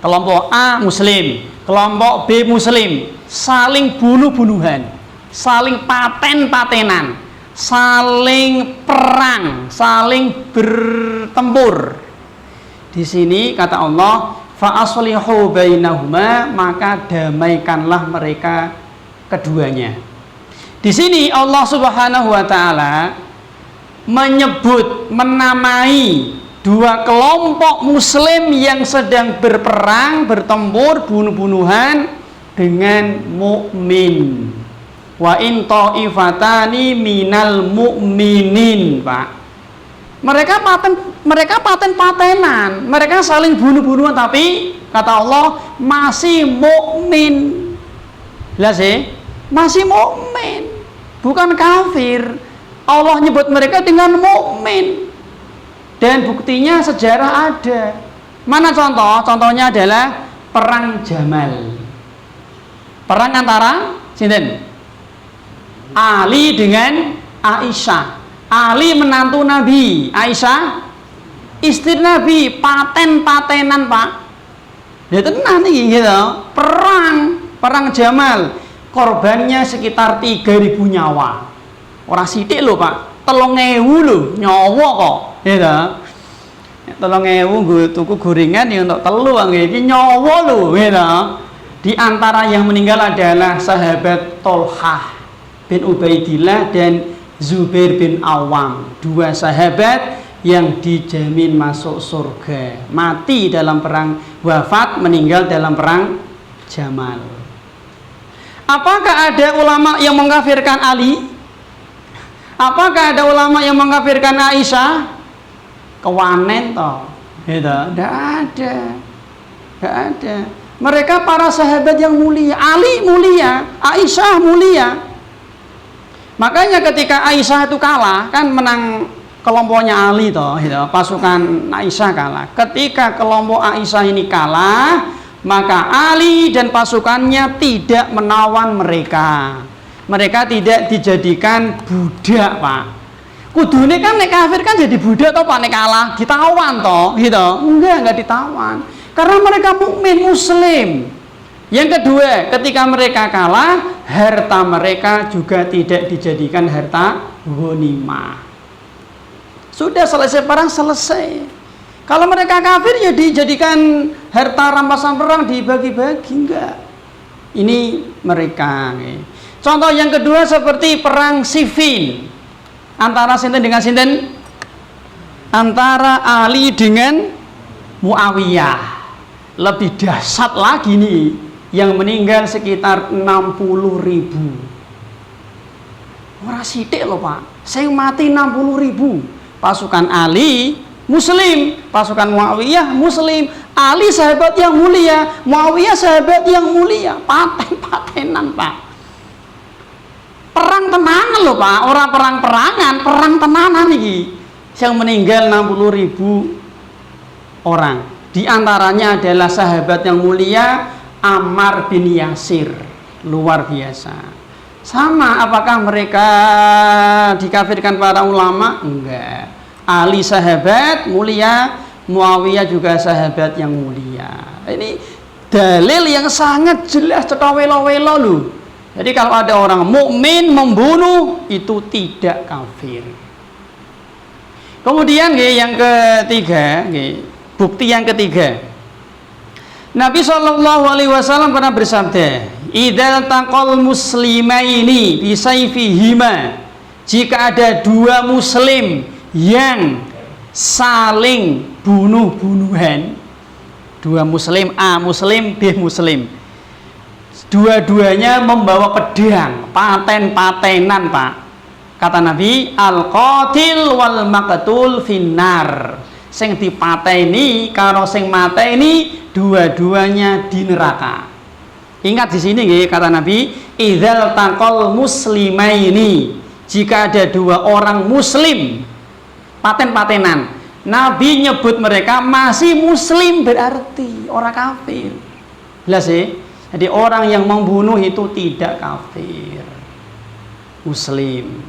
Kelompok A muslim, kelompok B muslim, saling bunuh-bunuhan, saling paten-patenan, saling perang, saling bertempur. Di sini kata Allah, fa aslihu bainahuma, maka damaikanlah mereka keduanya. Di sini Allah Subhanahu wa taala menyebut, menamai dua kelompok muslim yang sedang berperang, bertempur, bunuh-bunuhan dengan mukmin. Wa in ta'ifatani minal mu'minin, Pak. Mereka paten-patenan, mereka saling bunuh-bunuhan, tapi kata Allah masih mukmin. Jelas ya? Masih mukmin, bukan kafir. Allah nyebut mereka dengan mukmin. Dan buktinya sejarah ada. Mana contoh? Contohnya adalah perang Jamal. Perang antara sinten? Ali dengan Aisyah. Ali menantu Nabi, Aisyah istri Nabi, paten-patenan, Pak. Ya tenan iki gitu. Perang Jamal. Korbannya sekitar 3.000 nyawa. Ora sithik lho, Pak. 3.000 lho nyawa kok. Gitu. 3.000 nggo tuku gorengan ya untuk telu iki nyawa lho, gitu. Di antara yang meninggal adalah sahabat Tolhah bin Ubaidillah dan Zubair bin Awam, dua sahabat yang dijamin masuk surga, mati dalam perang, wafat, meninggal dalam perang Jamal. Apakah ada ulama yang mengkafirkan Ali? Apakah ada ulama yang mengkafirkan Aisyah? Kewanen toh, gitu. Tidak ada. Mereka para sahabat yang mulia. Ali mulia, Aisyah mulia. Makanya ketika Aisyah itu kalah, kan menang kelompoknya Ali toh, gitu. Pasukan Aisyah kalah. Ketika kelompok Aisyah ini kalah, maka Ali dan pasukannya tidak menawan mereka. Mereka tidak dijadikan budak, Pak. Kudune kan nek kafir kan jadi budak toh, Pak, nek kalah ditawan toh, gitu. Enggak ditawan. Karena mereka mukmin muslim. Yang kedua, ketika mereka kalah, harta mereka juga tidak dijadikan harta ghanimah. Sudah selesai perang, selesai. Kalau mereka kafir ya dijadikan harta rampasan perang, dibagi-bagi, enggak. Ini mereka. Contoh yang kedua seperti perang Siffin. Antara sinten dengan sinten? Antara Ali dengan Muawiyah. lebih dahsyat lagi nih, yang meninggal sekitar 60.000. Ora sithik loh Pak, sing mati 60.000. Pasukan Ali Muslim, pasukan Muawiyah Muslim. Ali sahabat yang mulia, Muawiyah sahabat yang mulia. Paten-patenan Pak. Perang tenanan loh Pak, orang perang-perangan, perang tenanan iki. Yang meninggal 60.000 orang. Di antaranya adalah sahabat yang mulia Ammar bin Yasir. Luar biasa. Sama, apakah mereka dikafirkan para ulama? Enggak. Ali sahabat mulia, Muawiyah juga sahabat yang mulia. Ini dalil yang sangat jelas, cetawelo-welo loh. Jadi kalau ada orang mukmin membunuh, itu tidak kafir. Kemudian yang ketiga, bukti yang ketiga, Nabi SAW pernah bersabda, "Idzal taqal muslimaini bisayfihima." Jika ada dua muslim yang saling bunuh-bunuhan, dua muslim, A muslim, B muslim, dua-duanya membawa pedang, paten-patenan Pak. Kata Nabi, al-qatil wal maqtul finnar. Sing dipateni karo sing mateni dua-duanya di neraka. Ingat di sini nggih, kata Nabi, idzal taqal muslimaini. Jika ada dua orang muslim paten-patenan, Nabi nyebut mereka masih muslim, berarti orang kafir. Jelas sih? Jadi orang yang membunuh itu tidak kafir, muslim.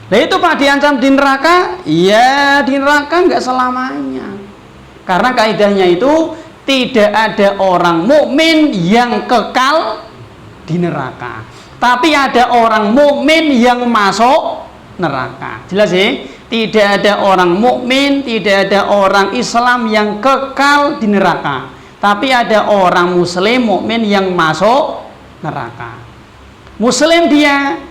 Nah itu Pak diancam di neraka? Ya di neraka nggak selamanya. Karena kaidahnya itu tidak ada orang mukmin yang kekal di neraka. Tapi ada orang mukmin yang masuk neraka. Jelas sih? Tidak ada orang mukmin, tidak ada orang Islam yang kekal di neraka. Tapi ada orang muslim mukmin yang masuk neraka. Muslim dia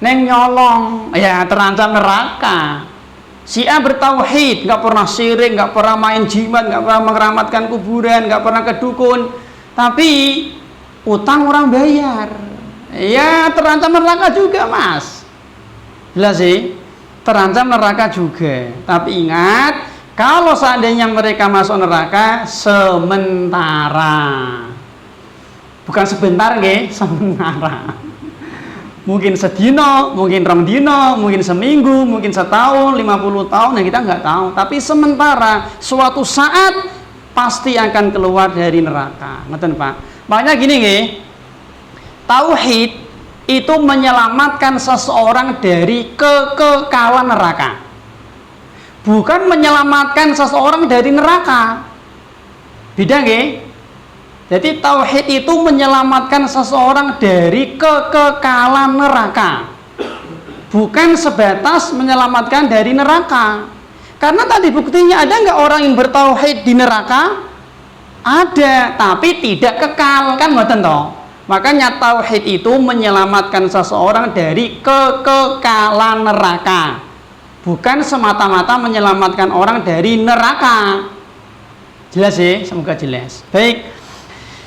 neng nyolong, ya terancam neraka. Si A bertauhid, nggak pernah syirik, nggak pernah main jimat, nggak pernah mengeramatkan kuburan, nggak pernah ke dukun, tapi utang orang bayar, ya terancam neraka juga Mas. Jelas sih, terancam neraka juga. Tapi ingat, kalau seandainya mereka masuk neraka sementara, bukan sebentar nggih, sementara. Mungkin sedino, mungkin rong dino, mungkin seminggu, mungkin setahun, 50 tahun, yang kita nggak tahu. Tapi sementara, suatu saat pasti akan keluar dari neraka. Ngerti Pak? Makanya gini nggih, tauhid itu menyelamatkan seseorang dari kekekalan neraka. Bukan menyelamatkan seseorang dari neraka. Beda nggih? Jadi tauhid itu menyelamatkan seseorang dari kekekalan neraka. Bukan sebatas menyelamatkan dari neraka. Karena tadi buktinya, ada nggak orang yang bertauhid di neraka? Ada, tapi tidak kekal, kan mboten toh. Makanya tauhid itu menyelamatkan seseorang dari kekekalan neraka. Bukan semata-mata menyelamatkan orang dari neraka. Jelas ya? Semoga jelas. Baik.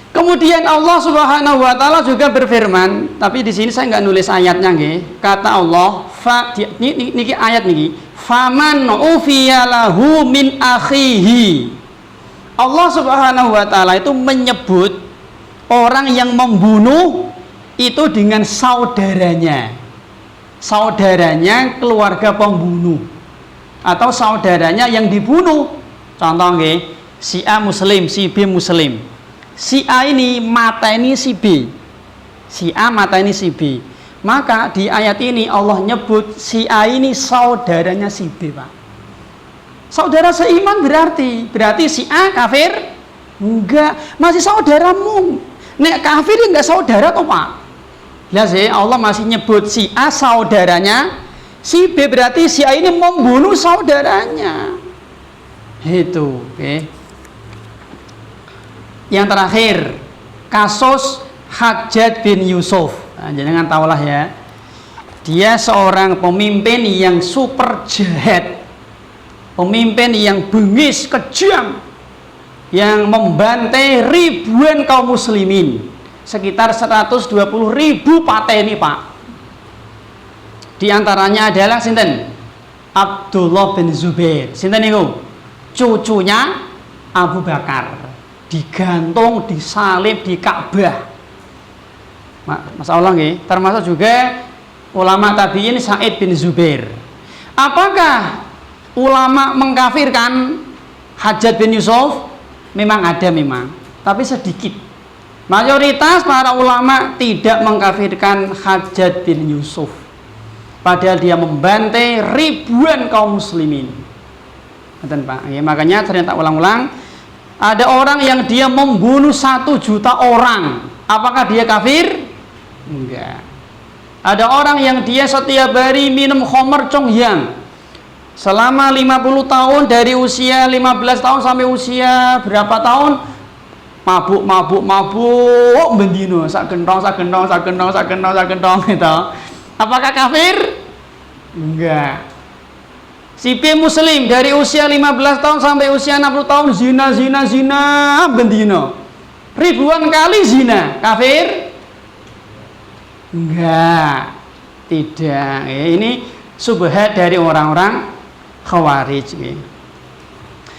Kemudian Allah Subhanahu wa taala juga berfirman, tapi di sini saya nggak nulis ayatnya nggih. Kata Allah, niki ayat niki, faman ufiya lahu min akhihi. Allah Subhanahu wa taala itu menyebut orang yang membunuh itu dengan saudaranya. Saudaranya keluarga pembunuh atau saudaranya yang dibunuh. Contoh nggih, si A muslim, si B muslim. Si A ini mata ini si B, si A mata ini si B. Maka di ayat ini Allah nyebut si A ini saudaranya si B Pak. Saudara seiman berarti si A kafir? Enggak, masih saudaramu. Nek kafir enggak saudara toh Pak. Lihat sih, Allah masih nyebut si A saudaranya si B, berarti si A ini membunuh saudaranya. Itu, oke. Yang terakhir, kasus Hajjaj bin Yusuf. Nah, jangan tahulah ya, dia seorang pemimpin yang super jahat, pemimpin yang bengis, kejam. yang membantai ribuan kaum muslimin, sekitar 120.000 pateni Pak. Di antaranya adalah sinten? Abdullah bin Zubair. Sinten niku? Cucunya Abu Bakar. Digantung, disalib di Ka'bah. Masyaallah nggih. Termasuk juga ulama tabi'in Sa'id bin Zubair. Apakah ulama mengkafirkan Hajjaj bin Yusuf? Memang ada memang, tapi sedikit. Mayoritas para ulama tidak mengkafirkan Hajjaj bin Yusuf, padahal dia membantai ribuan kaum muslimin. Betul Pak. Ya, makanya ternyata ulang-ulang, ada orang yang dia membunuh 1 juta orang. Apakah dia kafir? Enggak. Ada orang yang dia setiap hari minum khamr congyang selama 50 tahun, dari usia 15 tahun sampai usia berapa tahun, mabuk bendino, sak gentong gitu. Apakah kafir? Enggak. Si B muslim dari usia 15 tahun sampai usia 60 tahun zina bendino, ribuan kali zina, kafir? Enggak, tidak. Ini subhat dari orang-orang Khawarij.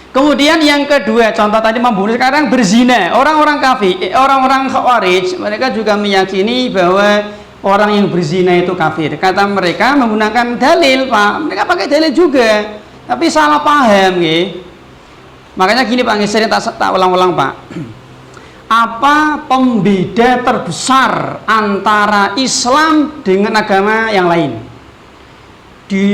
Kemudian yang kedua, contoh tadi membunuh, sekarang berzina. Orang-orang kafir, orang-orang Khawarij, mereka juga meyakini bahwa orang yang berzina itu kafir. Kata mereka menggunakan dalil, Pak. Mereka pakai dalil juga, tapi salah paham, nggih. Makanya gini Pak, sering tak ulang-ulang Pak. Apa pembeda terbesar antara Islam dengan agama yang lain? Di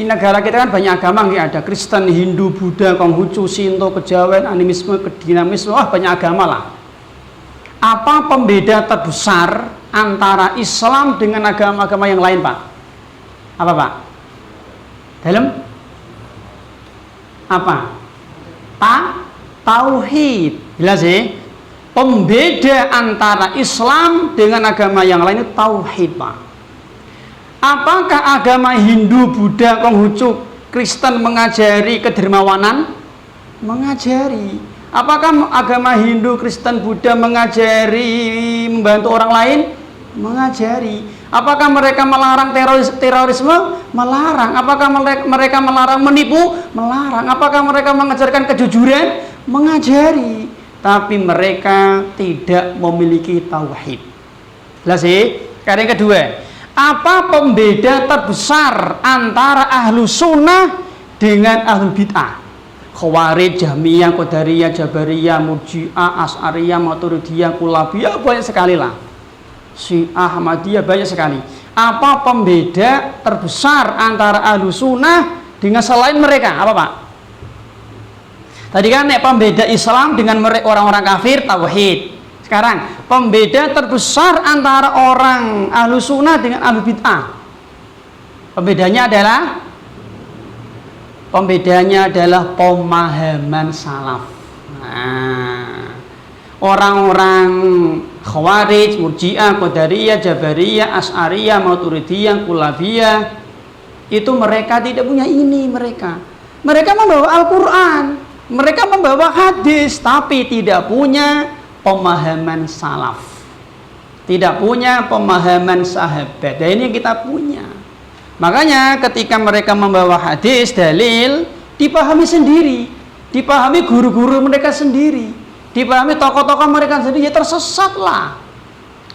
negara kita kan banyak agama, ada Kristen, Hindu, Buddha, Konghucu, Shinto, Kejawen, animisme, kedinamisme, banyak agama lah. Apa pembeda terbesar antara Islam dengan agama-agama yang lain Pak? Apa Pak? Dalam? Apa? Tauhid. Jelas sih? Pembeda antara Islam dengan agama yang lain itu tauhid Pak. Apakah agama Hindu, Buddha, Konghucu, Kristen mengajari kedermawanan? Mengajari. Apakah agama Hindu, Kristen, Buddha mengajari membantu orang lain? Mengajari. Apakah mereka melarang terorisme? Melarang. Apakah mereka melarang menipu? Melarang. Apakah mereka mengajarkan kejujuran? Mengajari. Tapi mereka tidak memiliki tauhid. Jelas sih? Yang kedua, apa pembeda terbesar antara ahlu sunnah dengan ahlu bid'ah? Khawarij, Jahmiyah, Qadariyah, Jabariyah, Murji'ah, Asy'ariyah, Maturidiyah, Kullabiyah, banyak sekali lah. Syiah, Ahmadiyah, banyak sekali. Apa pembeda terbesar antara ahlu sunnah dengan selain mereka? Apa Pak? Tadi kan pembeda Islam dengan orang-orang kafir, tauhid. Sekarang pembeda terbesar antara orang ahlu sunnah dengan ahlu bid'ah. Pembedanya adalah pemahaman salaf. Nah, orang-orang Khawarij, Murji'ah, Qadariyah, Jabariyah, Asy'ariyah, Maturidiyah, Kullabiyah, itu mereka tidak punya ini. Mereka membawa Al-Quran, mereka membawa hadis, tapi tidak punya pemahaman salaf, tidak punya pemahaman sahabat. Dan ini yang kita punya. Makanya ketika mereka membawa hadis, dalil, dipahami sendiri, dipahami guru-guru mereka sendiri, dipahami tokoh-tokoh mereka sendiri, ya tersesatlah.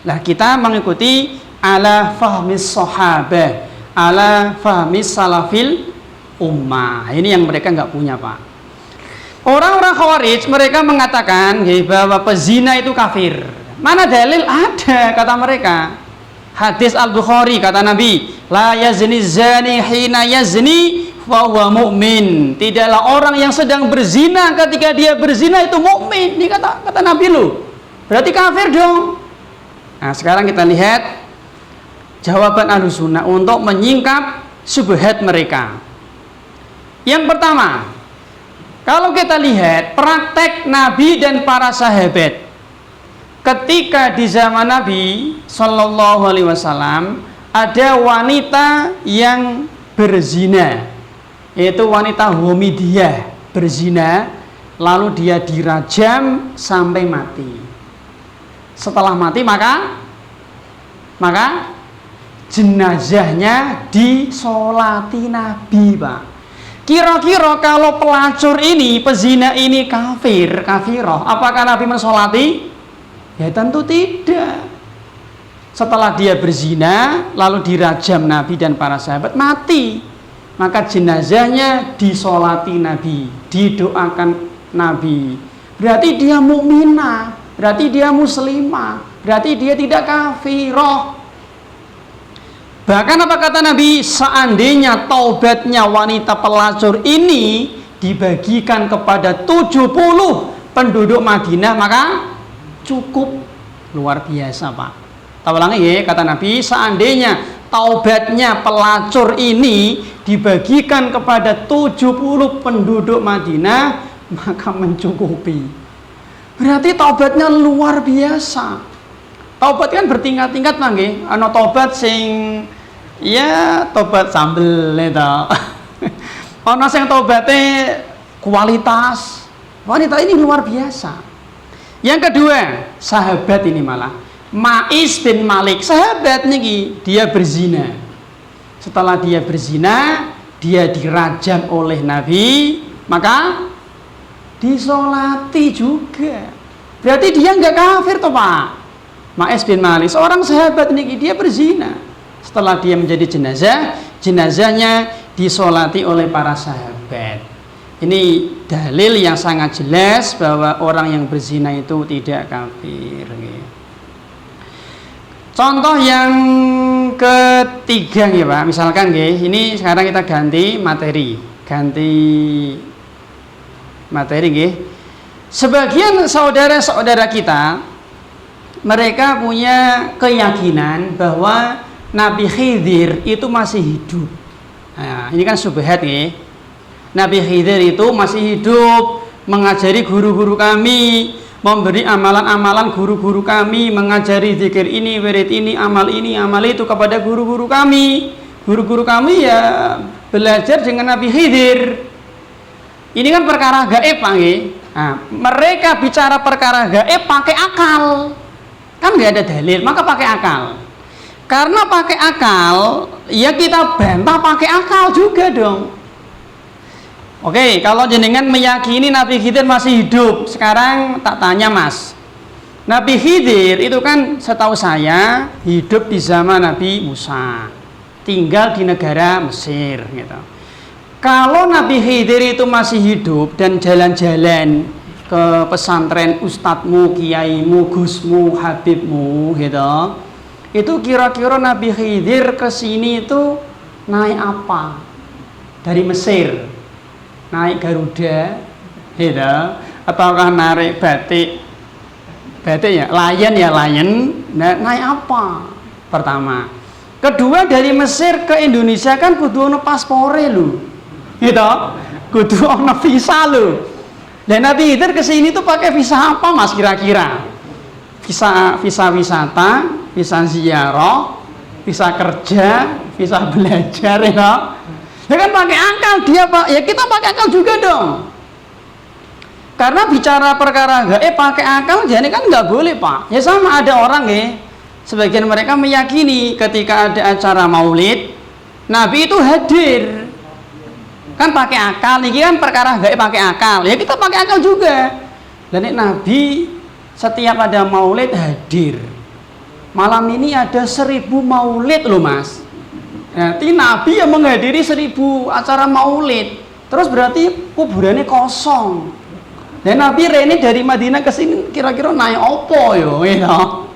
Nah, kita mengikuti ala fahmis sahabah, ala fahmis salafil ummah. Ini yang mereka nggak punya Pak. Orang-orang Khawarij mereka mengatakan bahwa pezina itu kafir. Mana dalil? Ada, kata mereka. Hadis Al-Bukhari, kata Nabi, la yazni zani hina yazni fa huwa mu'min. Tidaklah orang yang sedang berzina ketika dia berzina itu mukmin. Ini kata Nabi lu. Berarti kafir dong. Nah, sekarang kita lihat jawaban Ahlussunnah untuk menyingkap syubhat mereka. Yang pertama, kalau kita lihat praktek Nabi dan para sahabat, ketika di zaman Nabi Shallallahu Alaihi Wasallam ada wanita yang berzina, yaitu wanita Humidiyah berzina lalu dia dirajam sampai mati. Setelah mati maka jenazahnya disolati Nabi, Pak. Kira-kira kalau pelacur ini, pezina ini kafirah, apakah Nabi mensolati? Ya tentu tidak. Setelah dia berzina, lalu dirajam Nabi dan para sahabat, mati. Maka jenazahnya disolati Nabi, didoakan Nabi. Berarti dia mukminah, berarti dia muslimah, berarti dia tidak kafirah. Bahkan apa kata Nabi? Seandainya taubatnya wanita pelacur ini dibagikan kepada 70 penduduk Madinah, maka cukup. Luar biasa, Pak. Tahu lagi ya, kata Nabi, seandainya taubatnya pelacur ini dibagikan kepada 70 penduduk Madinah, maka mencukupi. Berarti taubatnya luar biasa. Taubat kan bertingkat-tingkat nggih. Ana taubat sing ya tobat sambel itu. Ana sing tobaté kualitas. Wanita ini luar biasa. Yang kedua, sahabat ini malah Ma'is bin Malik, sahabat niki, dia berzina. Setelah dia berzina, dia dirajam oleh Nabi, maka disolati juga. Berarti dia nggak kafir toh, Pak. Ma'is bin Malik, seorang sahabat niki, dia berzina. Setelah dia menjadi jenazah, jenazahnya disolati oleh para sahabat. Ini dalil yang sangat jelas bahwa orang yang berzina itu tidak kafir. Contoh yang ketiga ya Pak, misalkan ini sekarang kita ganti materi. Sebagian saudara-saudara kita, mereka punya keyakinan bahwa Nabi Khidir itu masih hidup. Nah, ini kan syubhat ya. Nabi Khidir itu masih hidup, mengajari guru-guru kami, memberi amalan-amalan guru-guru kami, mengajari zikir ini, wirid ini, amal itu kepada guru-guru kami. Guru-guru kami ya belajar dengan Nabi Khidir. Ini kan perkara gaib, Pak. Nah, mereka bicara perkara gaib pakai akal. Kan nggak ada dalil, maka pakai akal. Karena pakai akal, ya kita bantah pakai akal juga dong. Oke, kalau jenengan meyakini Nabi Khidir masih hidup, sekarang tak tanya Mas. Nabi Khidir itu kan setahu saya hidup di zaman Nabi Musa, tinggal di negara Mesir gitu. Kalau Nabi Khidir itu masih hidup dan jalan-jalan ke pesantren ustadzmu, kiaimu, gusmu, habibmu gitu, itu kira-kira Nabi Khidir ke sini itu naik apa? Dari Mesir? Naik Garuda, gitu, ataukah narik batik ya, lion, naik apa? Pertama, kedua dari Mesir ke Indonesia kan kudu ono paspore lu, gitu, kudu ono visa lu. Dan Nabi Khidir ke sini tuh pakai visa apa Mas kira-kira? Visa wisata, visa ziarah, visa kerja, visa belajar, ya. Ya kan pakai akal dia, Pak. Ya kita pakai akal juga dong. Karena bicara perkara gaib pakai akal, jadi kan nggak boleh, Pak. Ya sama ada orang sebagian mereka meyakini ketika ada acara maulid, Nabi itu hadir. Kan pakai akal, ini kan perkara gaib pakai akal. Ya kita pakai akal juga. Dan Nabi setiap ada maulid hadir. Malam ini ada 1000 maulid loh, Mas. Berarti Nabi yang menghadiri 1000 acara maulid. Terus berarti kuburannya kosong. Dan Nabi rene dari Madinah ke sini kira-kira naik opo yo, gitu.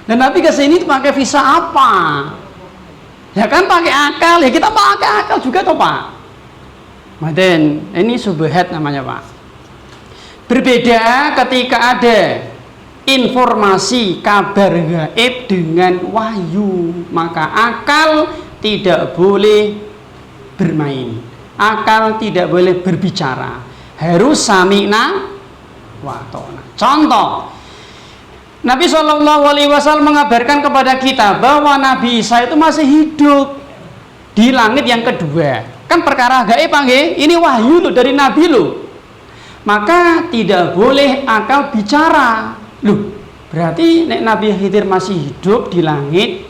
Dan Nabi ke sini pakai visa apa? Ya kan pakai akal, ya kita pakai akal juga toh, Pak. Maden, ini subhat namanya, Pak. Berbeda ketika ada informasi kabar gaib dengan wahyu, maka akal tidak boleh bermain, akal tidak boleh berbicara, harus sami'na wa ta'na. Contoh, Nabi SAW mengabarkan kepada kita bahwa Nabi Isa itu masih hidup di langit yang kedua. Kan perkara gaib, ini wahyu loh dari Nabi loh. maka tidak boleh akal bicara. Loh, berarti nek Nabi Khidir masih hidup di langit,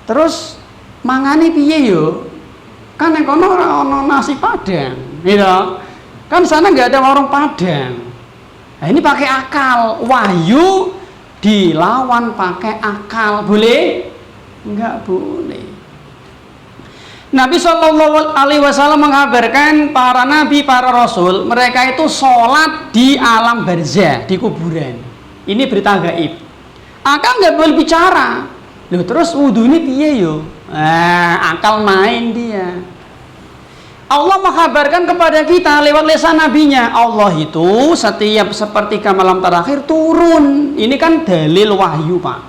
terus mangane piye yo? Kan nek kono ono nasi padang, gitu. Kan sana nggak ada warung padang. Nah, ini pakai akal, wahyu dilawan pakai akal, boleh? Enggak boleh. Nabi Shallallahu Alaihi Wasallam mengabarkan para nabi, para rasul, mereka itu sholat di alam barzah, di kuburan. Ini berita gaib. Akal nggak boleh bicara. Loh, terus wudhu ini piye yo? Akal main dia. Allah menghabarkan kepada kita lewat lisan nabinya. Allah itu setiap sepertiga malam terakhir turun. Ini kan dalil wahyu, Pak.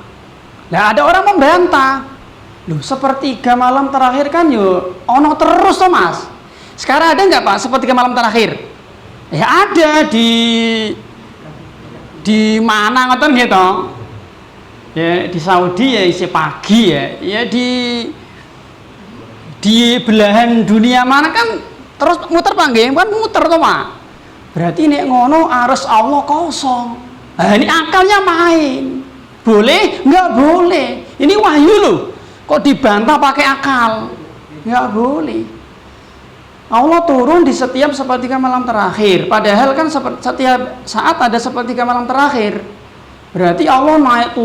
Nah, ada orang membantah. Loh, sepertiga malam terakhir kan yo ono terus toh, Mas. Sekarang ada nggak, Pak, sepertiga malam terakhir? Ya ada di mana ngoten gitu. Ya di Saudi ya isi pagi ya. Ya di belahan dunia mana kan terus muter panggil kan muter toh, Pak. Berarti nek ngono arus Allah kosong. Nah, ini akalnya main. Boleh? Nggak boleh. Ini wahyu loh. Kok dibantah pakai akal? Nggak boleh. Allah turun di setiap sepertiga malam terakhir. Padahal kan setiap saat ada sepertiga malam terakhir. Berarti Allah naik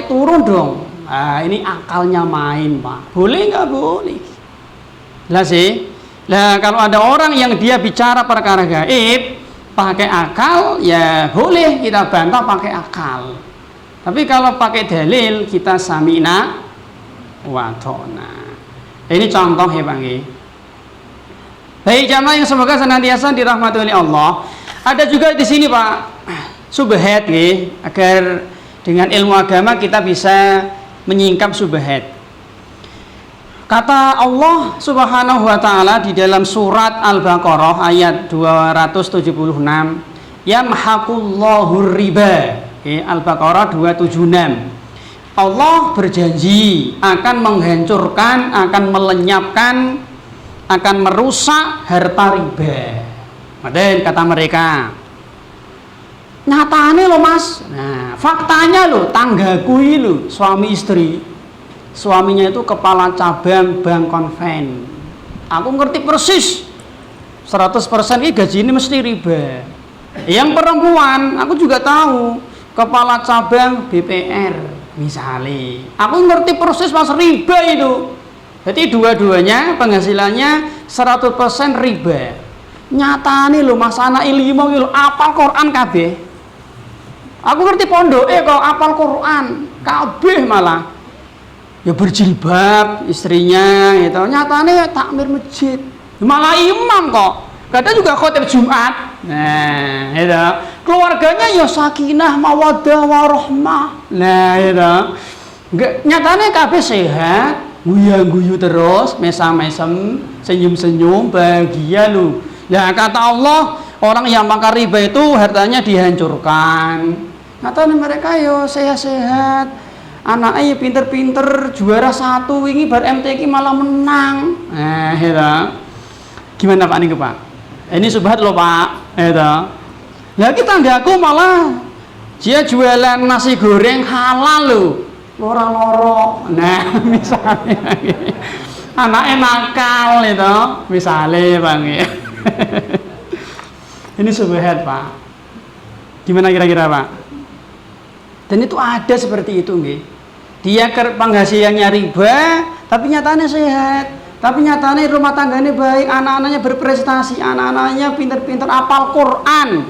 turun dong. Nah, ini akalnya main, Pak. Boleh nggak boleh? Lah sih. Lah kalau ada orang yang dia bicara perkara gaib pakai akal, ya boleh kita bantah pakai akal. Tapi kalau pakai dalil kita samina watona. Ini contoh ya, Bang. Baik jamaah yang semoga senantiasa dirahmati oleh Allah. Ada juga di sini, Pak, subhat nggih, agar dengan ilmu agama kita bisa menyingkap subhat. Kata Allah Subhanahu wa taala di dalam surat Al-Baqarah ayat 276, yamhaqullahu riba. Al-Baqarah 276. Allah berjanji akan menghancurkan, akan melenyapkan, akan merusak harta riba. Maden kata mereka. Nyatane loh, Mas. Nah, faktanya loh, tanggaku ini suami istri. Suaminya itu kepala cabang bank konven. Aku ngerti persis. 100% ini gaji ini mesti riba. Yang perempuan, aku juga tahu, kepala cabang BPR. Misalnya, aku ngerti persis Mas riba itu. Jadi dua-duanya penghasilannya 100% riba. Nyatane lho Mas anak ilmu lho apal Quran kabeh. Aku ngerti pondoke kok apal Quran kabeh malah. Ya berjilbab istrinya gitu. Nyatane takmir masjid. Malah imam kok. Kadang juga khotib Jumat. Nah, itu. Keluarganya ya sakinah, mawaddah, warahmah. Nah, itu. Nyatanya kabeh sehat, guyu-guyu terus, mesam-mesem, senyum-senyum, bahagia lu. Ya kata Allah, orang yang makan riba itu hartanya dihancurkan. Nyatanya mereka yo sehat-sehat. Anaknya ya pinter-pinter, juara 1 wingi bar MTQ malah menang. Nah, itu. Gimana Pak ini Pak? Ini subhat loh Pak. Itu. Lah kita tanggaku malah dia jualan nasi goreng halal loh. Loro-loro. Nah, misalnya anaknya nakal itu, misalnya Bang. Ini subhat Pak. Gimana kira-kira Pak? Dan itu ada seperti itu nggih. Dia penghasilannya riba, tapi nyatanya sehat. Tapi nyatanya rumah tangganya baik, anak-anaknya berprestasi, anak-anaknya pinter-pinter apal Quran,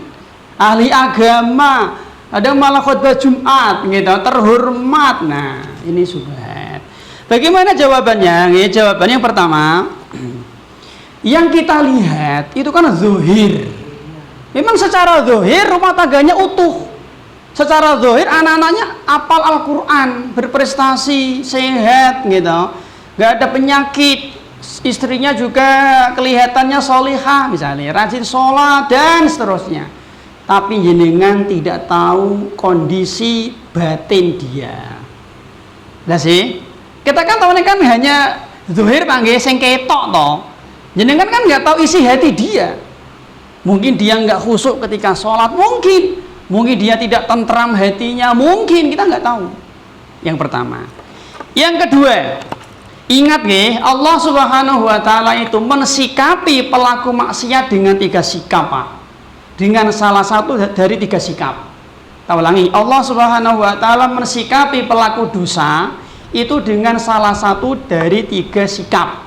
ahli agama, ada malah khutbah Jumat, gitu, terhormat. Nah, ini subhat. Bagaimana jawabannya? Jawabannya yang pertama, yang kita lihat itu kan zuhir. Memang secara zuhir rumah tangganya utuh. Secara zuhir anak-anaknya apal Al-Quran, berprestasi, sehat, gitu, nggak ada penyakit. Istrinya juga kelihatannya solihah, misalnya rajin sholat dan seterusnya. Tapi jenengan tidak tahu kondisi batin dia. Lah sih, kita kan tahu kan hanya zuhir panggil sing ketok toh. Jenengan kan nggak tahu isi hati dia. Mungkin dia nggak khusyuk ketika sholat, mungkin dia tidak tentram hatinya, mungkin kita nggak tahu. Yang pertama. Yang kedua, ingat nggih, Allah Subhanahu wa taala itu mensikapi pelaku maksiat dengan 3 sikap, Pak. Dengan salah satu dari 3 sikap. Kita ulangi, Allah Subhanahu wa taala mensikapi pelaku dosa itu dengan salah satu dari 3 sikap.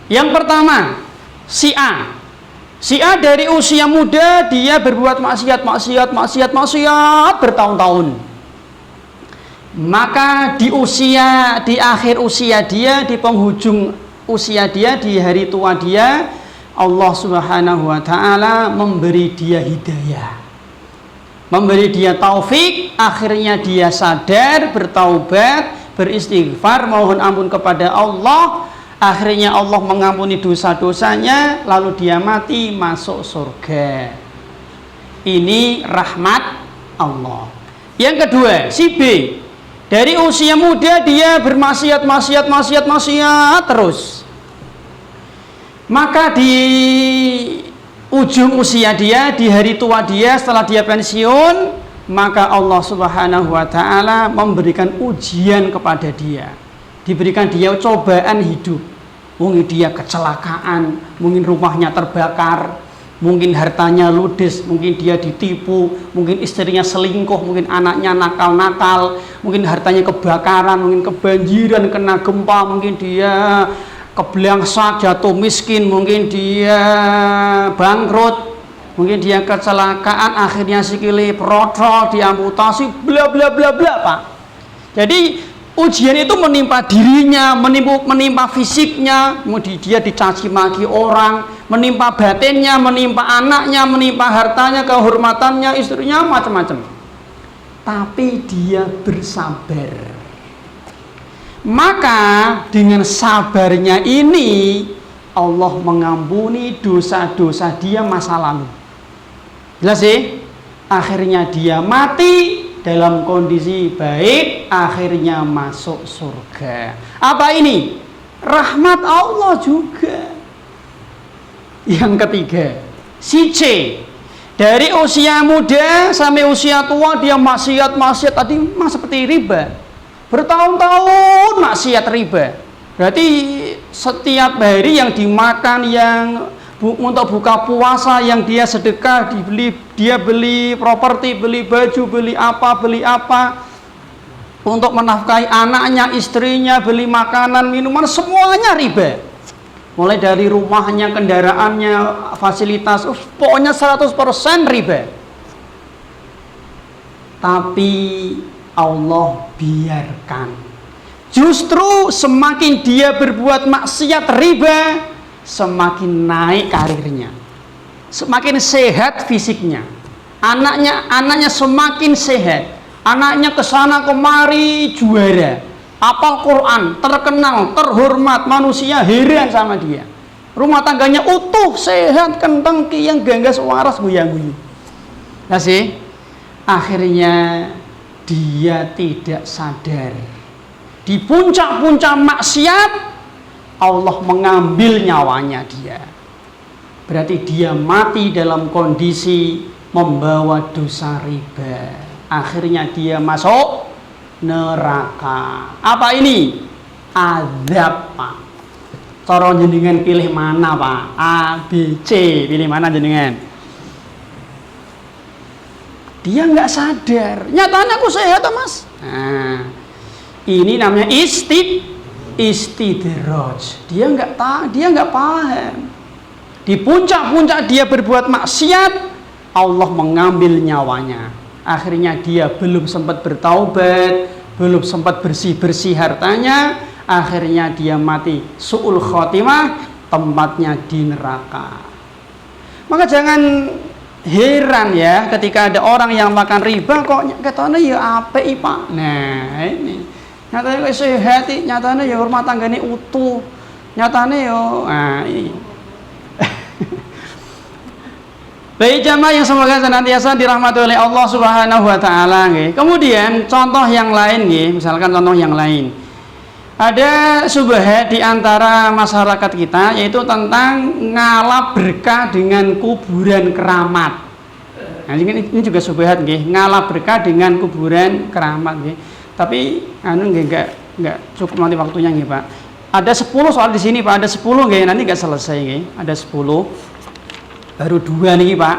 Yang pertama, si A dari usia muda dia berbuat maksiat bertahun-tahun. Maka di akhir usia dia, di penghujung usia dia, di hari tua dia, Allah Subhanahu wa taala memberi dia hidayah, memberi dia taufik, akhirnya dia sadar, bertaubat, beristighfar, mohon ampun kepada Allah, akhirnya Allah mengampuni dosa-dosanya, lalu dia mati masuk surga. Ini rahmat Allah. Yang kedua, si B dari usia muda dia bermaksiat terus. Maka di ujung usia dia, di hari tua dia, setelah dia pensiun, maka Allah Subhanahu wa taala memberikan ujian kepada dia. Diberikan dia cobaan hidup. Mungkin dia kecelakaan, mungkin rumahnya terbakar, mungkin hartanya ludes, mungkin dia ditipu, mungkin istrinya selingkuh, mungkin anaknya nakal-nakal, mungkin hartanya kebakaran, mungkin kebanjiran, kena gempa, mungkin dia keblangsak, jatuh miskin, mungkin dia bangkrut, mungkin dia kecelakaan, akhirnya sikile protol, diamputasi, bla bla bla bla, Pak. Jadi ujian itu menimpa dirinya, menimpa fisiknya, kemudian dia dicaci maki orang, menimpa batinnya, menimpa anaknya, menimpa hartanya, kehormatannya, istrinya, macam-macam. Tapi dia bersabar. Maka dengan sabarnya ini Allah mengampuni dosa-dosa dia masa lalu. Jelas sih? Akhirnya dia mati dalam kondisi baik, akhirnya masuk surga. Apa ini? Rahmat Allah juga. Yang ketiga, si C dari usia muda sampai usia tua dia maksiat tadi seperti riba, bertahun-tahun maksiat riba. Berarti setiap hari yang dimakan, yang untuk buka puasa, yang dia sedekah, dia beli properti, beli baju, beli apa, untuk menafkahi anaknya, istrinya, beli makanan, minuman, semuanya riba. Mulai dari rumahnya, kendaraannya, fasilitas, pokoknya 100% riba. Tapi Allah biarkan. Justru semakin dia berbuat maksiat riba, semakin naik karirnya, semakin sehat fisiknya, anaknya semakin sehat, anaknya kesana kemari juara, hafal Quran, terkenal, terhormat, manusia heran sama dia, rumah tangganya utuh, sehat, kentang, yang ganggas waras, goyang-guyu. Nah sih, akhirnya dia tidak sadar, di puncak-puncak maksiat Allah mengambil nyawanya dia. Berarti dia mati dalam kondisi membawa dosa riba. Akhirnya dia masuk neraka. Apa ini? Azab, Pak. Cara jenengan pilih mana, Pak? A, B, C. Pilih mana jenengan? Dia nggak sadar. Nyatanya aku sehat, Mas. Nah, ini namanya istidraj. Dia nggak paham. Di puncak-puncak dia berbuat maksiat, Allah mengambil nyawanya. Akhirnya dia belum sempat bertaubat, belum sempat bersih-bersih hartanya, akhirnya dia mati su'ul khotimah, tempatnya di neraka. Maka jangan heran ya ketika ada orang yang makan riba kok katanya ya apik, Pak. Nah, ini nyatanya kok sehat, nyatanya ya rumah tangganya utuh, nyatanya ya ini. Baik jamaah yang semoga senantiasa dirahmati oleh Allah Subhanahu wa taala nggih. Kemudian contoh yang lain nggih, misalkan contoh yang lain. Ada subhat di antara masyarakat kita yaitu tentang ngalap berkah dengan kuburan keramat. Nah, ini juga subhat nggih, ngalap berkah dengan kuburan keramat nggih. Tapi anu nggih enggak cukup nanti waktunya nggih, Pak. Ada 10 soal di sini, Pak. Ada 10 nggih, nanti enggak selesai nggih. Ada 10. Baru 2 nih, Pak.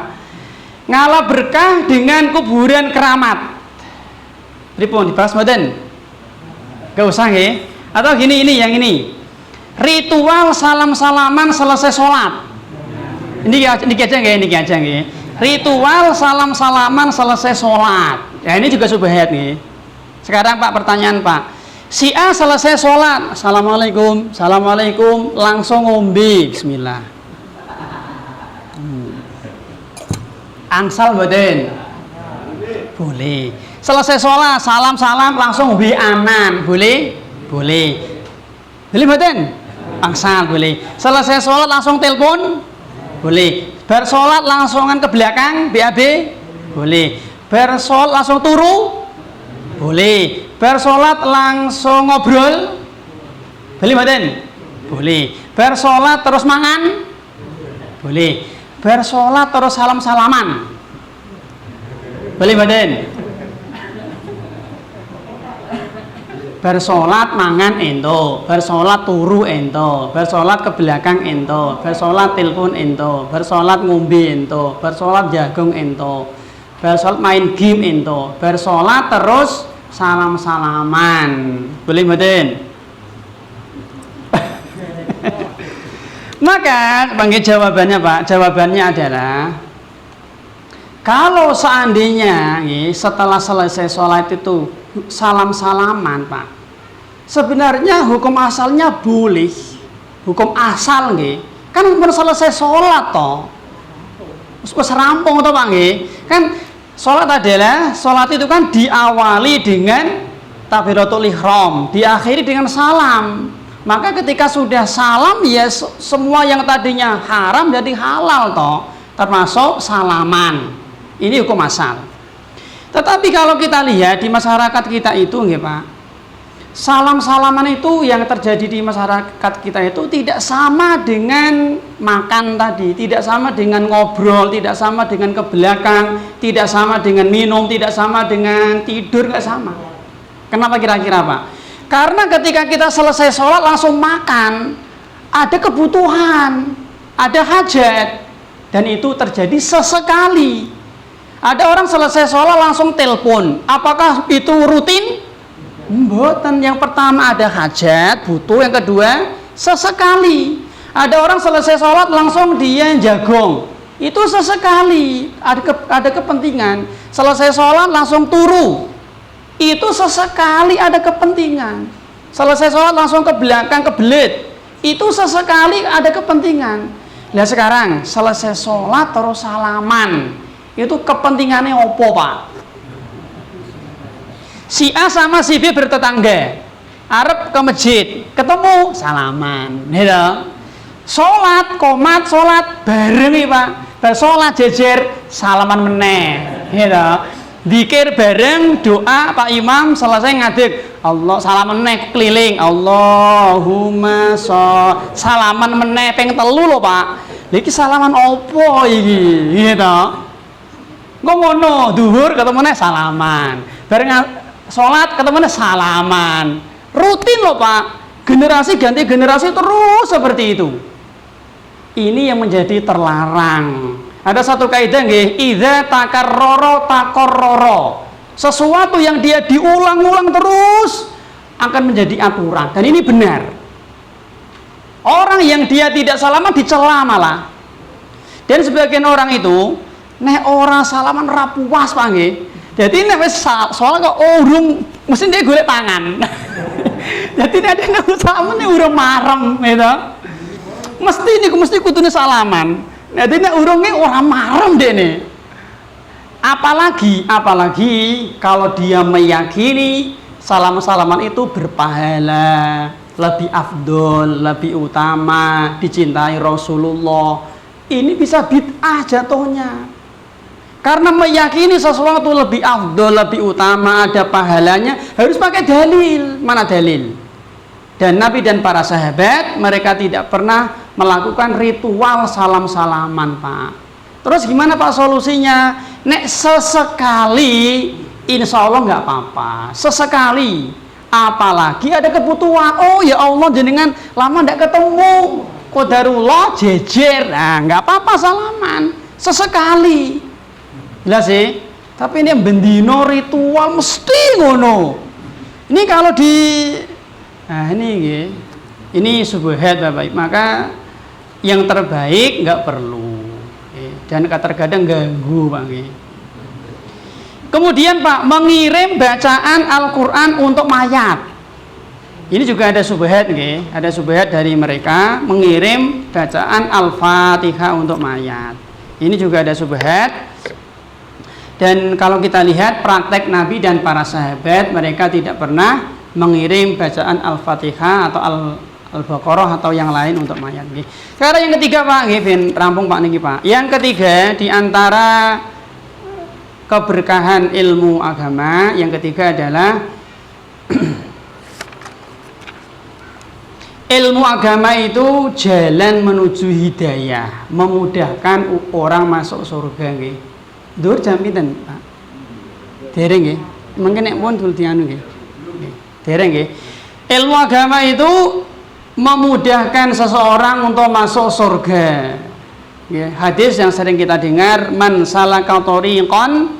Ngalap berkah dengan kuburan keramat. Pripun dibahas mboten? Enggak usah nggih. Atau gini, ini yang ini ritual salam-salaman selesai sholat. Ini aja nggih. Ritual salam-salaman selesai sholat. Ya ini juga subhat nih. Sekarang Pak, pertanyaan Pak, si A selesai sholat, assalamualaikum, langsung ngombe, bismillah. Angsal mboten? Boleh. Selesai sholat, salam langsung ngombe aman, boleh? Boleh mboten? Angsal boleh. Selesai sholat langsung telepon? Boleh. Bar sholat langsungan ke belakang BAB? Boleh. Bar sholat langsung turu? Boleh. Bar sholat langsung ngobrol? Boleh mboten? Boleh. Bar sholat terus mangan? Boleh. Bar sholat terus salam-salaman? Boleh mboten? Bersolat mangan ento, bersolat turu ento, bersolat ke belakang ento, bersolat telepon ento, bersolat ngombe ento, bersolat jagung ento, bersolat main game ento, bersolat terus salam-salaman. Boleh mboten? Maka bangke jawabannya Pak, jawabannya adalah kalau seandainya setelah selesai sholat itu salam-salaman Pak, sebenarnya hukum asalnya boleh, hukum asal nggih, kan baru selesai sholat toh, wis rampung toh Pak nggih, kan sholat adalah, sholat itu kan diawali dengan takbiratul ihram, diakhiri dengan salam. Maka ketika sudah salam ya semua yang tadinya haram jadi halal toh, termasuk salaman. Ini hukum asal. Tetapi kalau kita lihat di masyarakat kita itu nggih Pak, salam-salaman itu yang terjadi di masyarakat kita itu tidak sama dengan makan tadi, tidak sama dengan ngobrol, tidak sama dengan ke belakang, tidak sama dengan minum, tidak sama dengan tidur, nggak sama. Kenapa kira-kira Pak? Karena ketika kita selesai sholat langsung makan, ada kebutuhan, ada hajat, dan itu terjadi sesekali. Ada orang selesai sholat langsung telepon. Apakah itu rutin? Mboten. Yang pertama ada hajat, butuh. Yang kedua sesekali. Ada orang selesai sholat langsung dia jagong. Itu sesekali. Ada kepentingan. Selesai sholat langsung turu. Itu sesekali ada kepentingan. Selesai sholat langsung ke belakang kebelit. Itu sesekali ada kepentingan. Nah sekarang selesai sholat terus salaman. Itu kepentingannya opo Pak? Si A sama si B bertetangga, arep ke masjid, ketemu salaman, gitu. Sholat, komat, sholat bareng nih Pak. Bersolat jejer, salaman meneh, gitu. Zikir bareng, doa Pak Imam selesai ngadeg, Allah salaman meneh keliling, Allahumma salaman meneh ping 3 lho Pak. Iki salaman opo iki, gitu. Ngono duhur ketemune salaman, bareng sholat ketemune salaman, rutin loh Pak, generasi ganti generasi terus seperti itu. Ini yang menjadi terlarang. Ada satu kaidah nggih, idza takarrara takarrara, sesuatu yang dia diulang-ulang terus akan menjadi aturan, dan ini benar. Orang yang dia tidak salaman dicela malah, dan sebagian orang itu nek orang salaman ra puas Pak nggih. Dadi nek wis soal kok urung mesti dia golek pangan. Dadi nek salaman urung marem gitu. Mesti kudune salaman. Dadi nek urunge ora marem dene. Apalagi kalau dia meyakini salam-salaman itu berpahala, lebih afdol, lebih utama, dicintai Rasulullah. Ini bisa bid'ah jatuhnya. Karena meyakini sesuatu lebih afdol, lebih utama, ada pahalanya, harus pakai dalil. Mana dalil? Dan Nabi dan para sahabat mereka tidak pernah melakukan ritual salam-salaman, Pak. Terus gimana Pak solusinya? Nek sesekali insya Allah nggak apa-apa. Sesekali, apalagi ada kebutuhan. Oh ya Allah, jenengan lama nggak ketemu, qadarullah jejer. Nah, nggak apa-apa salaman. Sesekali. Jelas sih. Tapi ini bendino ritual mesti ngono. Ini kalau di nah ini subhat Bapak. Maka yang terbaik nggak perlu. Dan terkadang ganggu Pak. Kemudian Pak, mengirim bacaan Al-Quran untuk mayat. Ini juga ada subhat, ada subhat dari mereka mengirim bacaan Al-Fatihah untuk mayat. Ini juga ada subhat. Dan kalau kita lihat praktek Nabi dan para sahabat, mereka tidak pernah mengirim bacaan Al-Fatihah atau Al-Baqarah atau yang lain untuk mayat. Sekarang yang ketiga Pak, rampung Pak niki Pak. Yang ketiga di antara keberkahan ilmu agama, yang ketiga adalah ilmu agama itu jalan menuju hidayah, memudahkan orang masuk surga nggih. Dur jam pinten Pak? Dereng nggih. Mungkin nek pun dul dianu nggih. Dereng nggih. Ilmu agama itu memudahkan seseorang untuk masuk surga. Ya, hadis yang sering kita dengar, man salaka thoriqan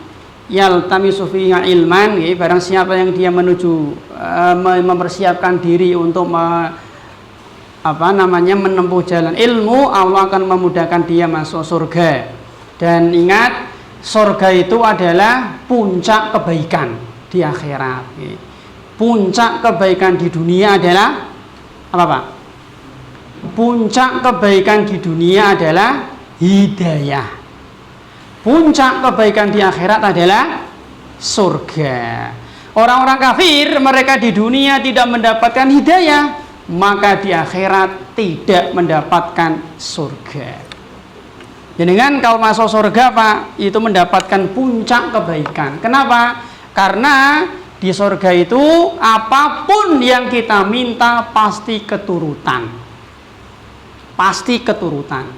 yaltamisu fihi ilman, ya, barang siapa yang dia menuju mempersiapkan diri untuk menempuh jalan ilmu, Allah akan memudahkan dia masuk surga. Dan ingat, surga itu adalah puncak kebaikan di akhirat. Ya. Puncak kebaikan di dunia adalah apa Pak? Puncak kebaikan di dunia adalah hidayah. Puncak kebaikan di akhirat adalah surga. Orang-orang kafir, mereka di dunia tidak mendapatkan hidayah, maka di akhirat tidak mendapatkan surga. Dengan kalau masuk surga Pak, itu mendapatkan puncak kebaikan. Kenapa? Karena di surga itu apapun yang kita minta pasti keturutan. Pasti keturutan.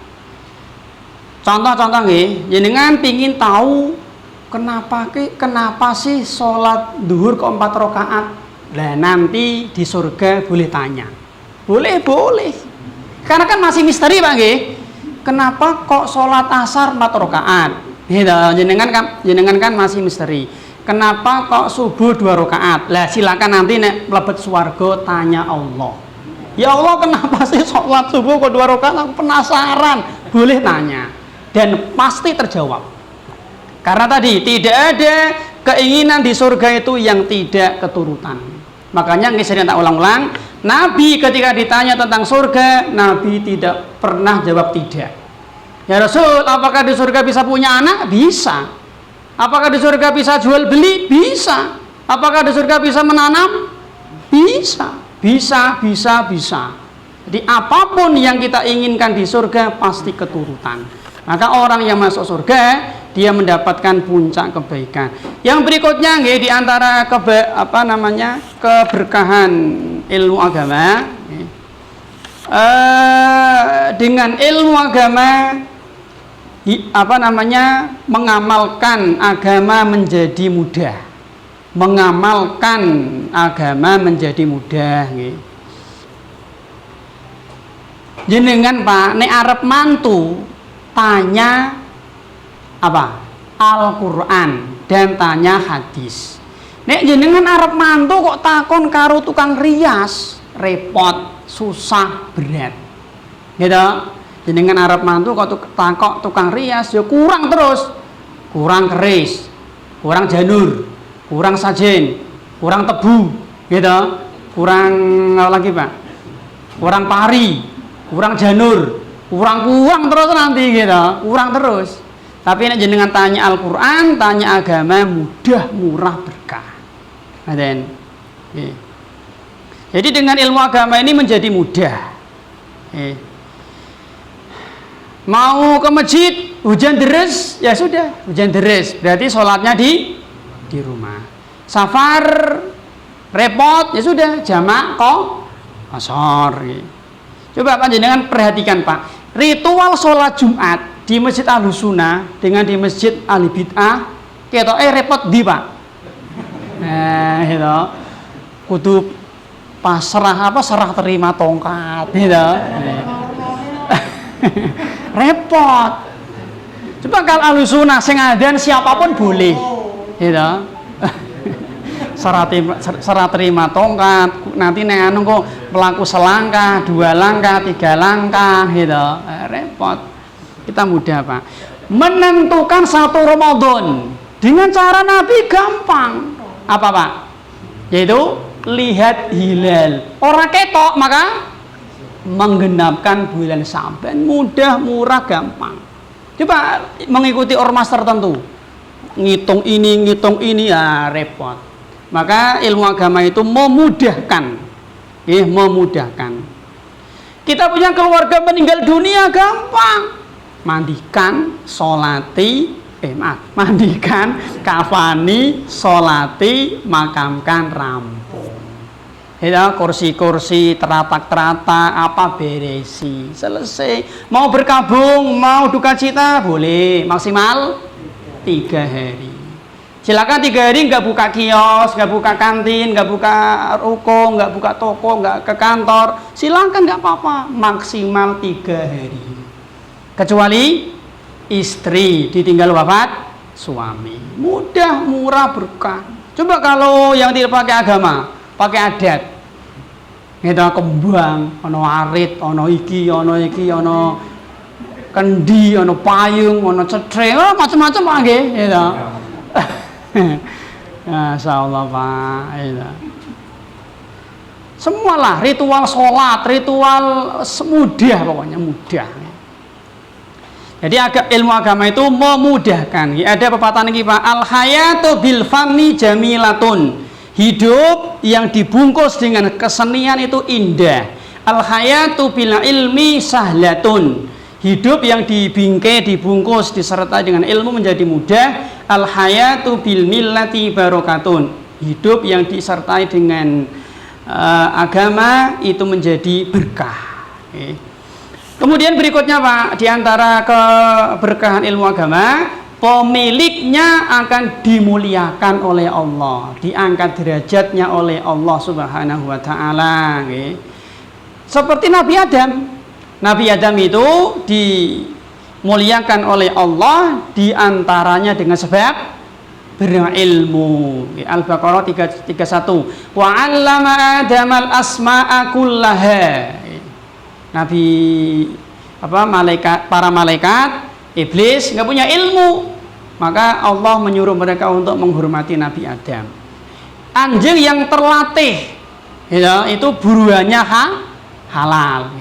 Contoh-contoh nggih, jenengan pingin tahu kenapa sih sholat duhur kok 4 rakaat? Nah, nanti di surga boleh tanya. Boleh. Karena kan masih misteri Pak nggih. Kenapa kok sholat asar 4 rakaat? Jenengan kan masih misteri. Kenapa kok subuh 2 rakaat? Lah silakan nanti nek mlebet swarga tanya Allah. Ya Allah, kenapa sih sholat subuh kok 2 rakaat? Aku penasaran. Boleh tanya dan pasti terjawab. Karena tadi tidak ada keinginan di surga itu yang tidak keturutan. Makanya saya tak ulang-ulang, Nabi ketika ditanya tentang surga, Nabi tidak pernah jawab tidak. Ya Rasul, apakah di surga bisa punya anak? Bisa. Apakah di surga bisa jual beli? Bisa. Apakah di surga bisa menanam? Bisa. Jadi apapun yang kita inginkan di surga pasti keturutan. Maka orang yang masuk surga, dia mendapatkan puncak kebaikan. Yang berikutnya di antara keberkahan ilmu agama, dengan ilmu agama mengamalkan agama menjadi mudah. Mengamalkan agama menjadi mudah. Jenengan Pak, nek arep mantu tanya apa? Al-Quran dan tanya hadis. Nek jenengan arep mantu kok takon karo tukang rias, repot, susah, berat. Gitu. Jenengan arep mantu kok takok tukang rias, ya kurang terus. Kurang keris, kurang janur, kurang sajen, kurang tebu, gitu. Kurang apa lagi, Pak? Kurang pari, kurang janur, kurang terus nanti gitu. Kurang terus. Tapi nek jenengan tanya Al-Quran, tanya agama, mudah, murah, berkah. Jadi dengan ilmu agama ini menjadi mudah. Mau ke masjid, hujan deres, ya sudah, hujan deres. Berarti sholatnya di rumah. Safar, repot, ya sudah, jamak Asar. Coba panjenengan perhatikan Pak, ritual sholat Jumat di Masjid Ahlussunnah dengan di Masjid Ahli Bid'ah ketoke repot di Pak. Nah, itu kudu pasrah serah terima tongkat gitu. Repot. Coba kalau Ahlussunnah sing adzan siapapun boleh gitu. serah terima tongkat, nanti neng anu kok pelaku selangkah, 2 langkah, 3 langkah gitu. Repot. Kita mudah Pak. Menentukan 1 Ramadan dengan cara Nabi gampang. Apa Pak? Yaitu lihat hilal. Orang ketok maka menggenapkan bulan Syaban. Mudah, murah, gampang. Coba mengikuti ormas tertentu, ngitung ini ya repot. Maka ilmu agama itu memudahkan, memudahkan. Kita punya keluarga meninggal dunia gampang, mandikan, mandikan, kafani, solati, makamkan, rampung. Ya, kursi-kursi, teratak-teratak, apa beresi, selesai. Mau berkabung, mau duka cita, boleh, maksimal 3 hari. Silakan 3 hari nggak buka kios, nggak buka kantin, nggak buka ruko, nggak buka toko, nggak ke kantor. Silakan, nggak apa-apa, maksimal 3 hari. Kecuali istri ditinggal wafat suami. Mudah, murah, berkah. Coba kalau yang tidak pakai agama, pakai adat, kita kembang, ono arit, ono iki, ono kendi, ono payung, ono cetre, macam-macam Pak nggih, gitu. Masyaallah Pak, gitu. Semualah ritual sholat, ritual mudah, pokoknya mudah. Jadi ilmu agama itu memudahkan. Ada pepatah ini Pak, al hayatu bil fani jamilatun. Hidup yang dibungkus dengan kesenian itu indah. Al hayatu bil ilmi sahlatun. Hidup yang dibungkus disertai dengan ilmu menjadi mudah. Al hayatu bil millati barokatun. Hidup yang disertai dengan agama itu menjadi berkah. Kemudian berikutnya Pak, diantara keberkahan ilmu agama, pemiliknya akan dimuliakan oleh Allah, diangkat derajatnya oleh Allah Subhanahu wa taala. Seperti Nabi Adam. Nabi Adam itu dimuliakan oleh Allah diantaranya dengan sebab berilmu. Al-Baqarah 331. Wa 'allama Adamal asma'a kullaha. Nabi para malaikat, iblis nggak punya ilmu, maka Allah menyuruh mereka untuk menghormati Nabi Adam. Anjing yang terlatih, itu buruannya halal.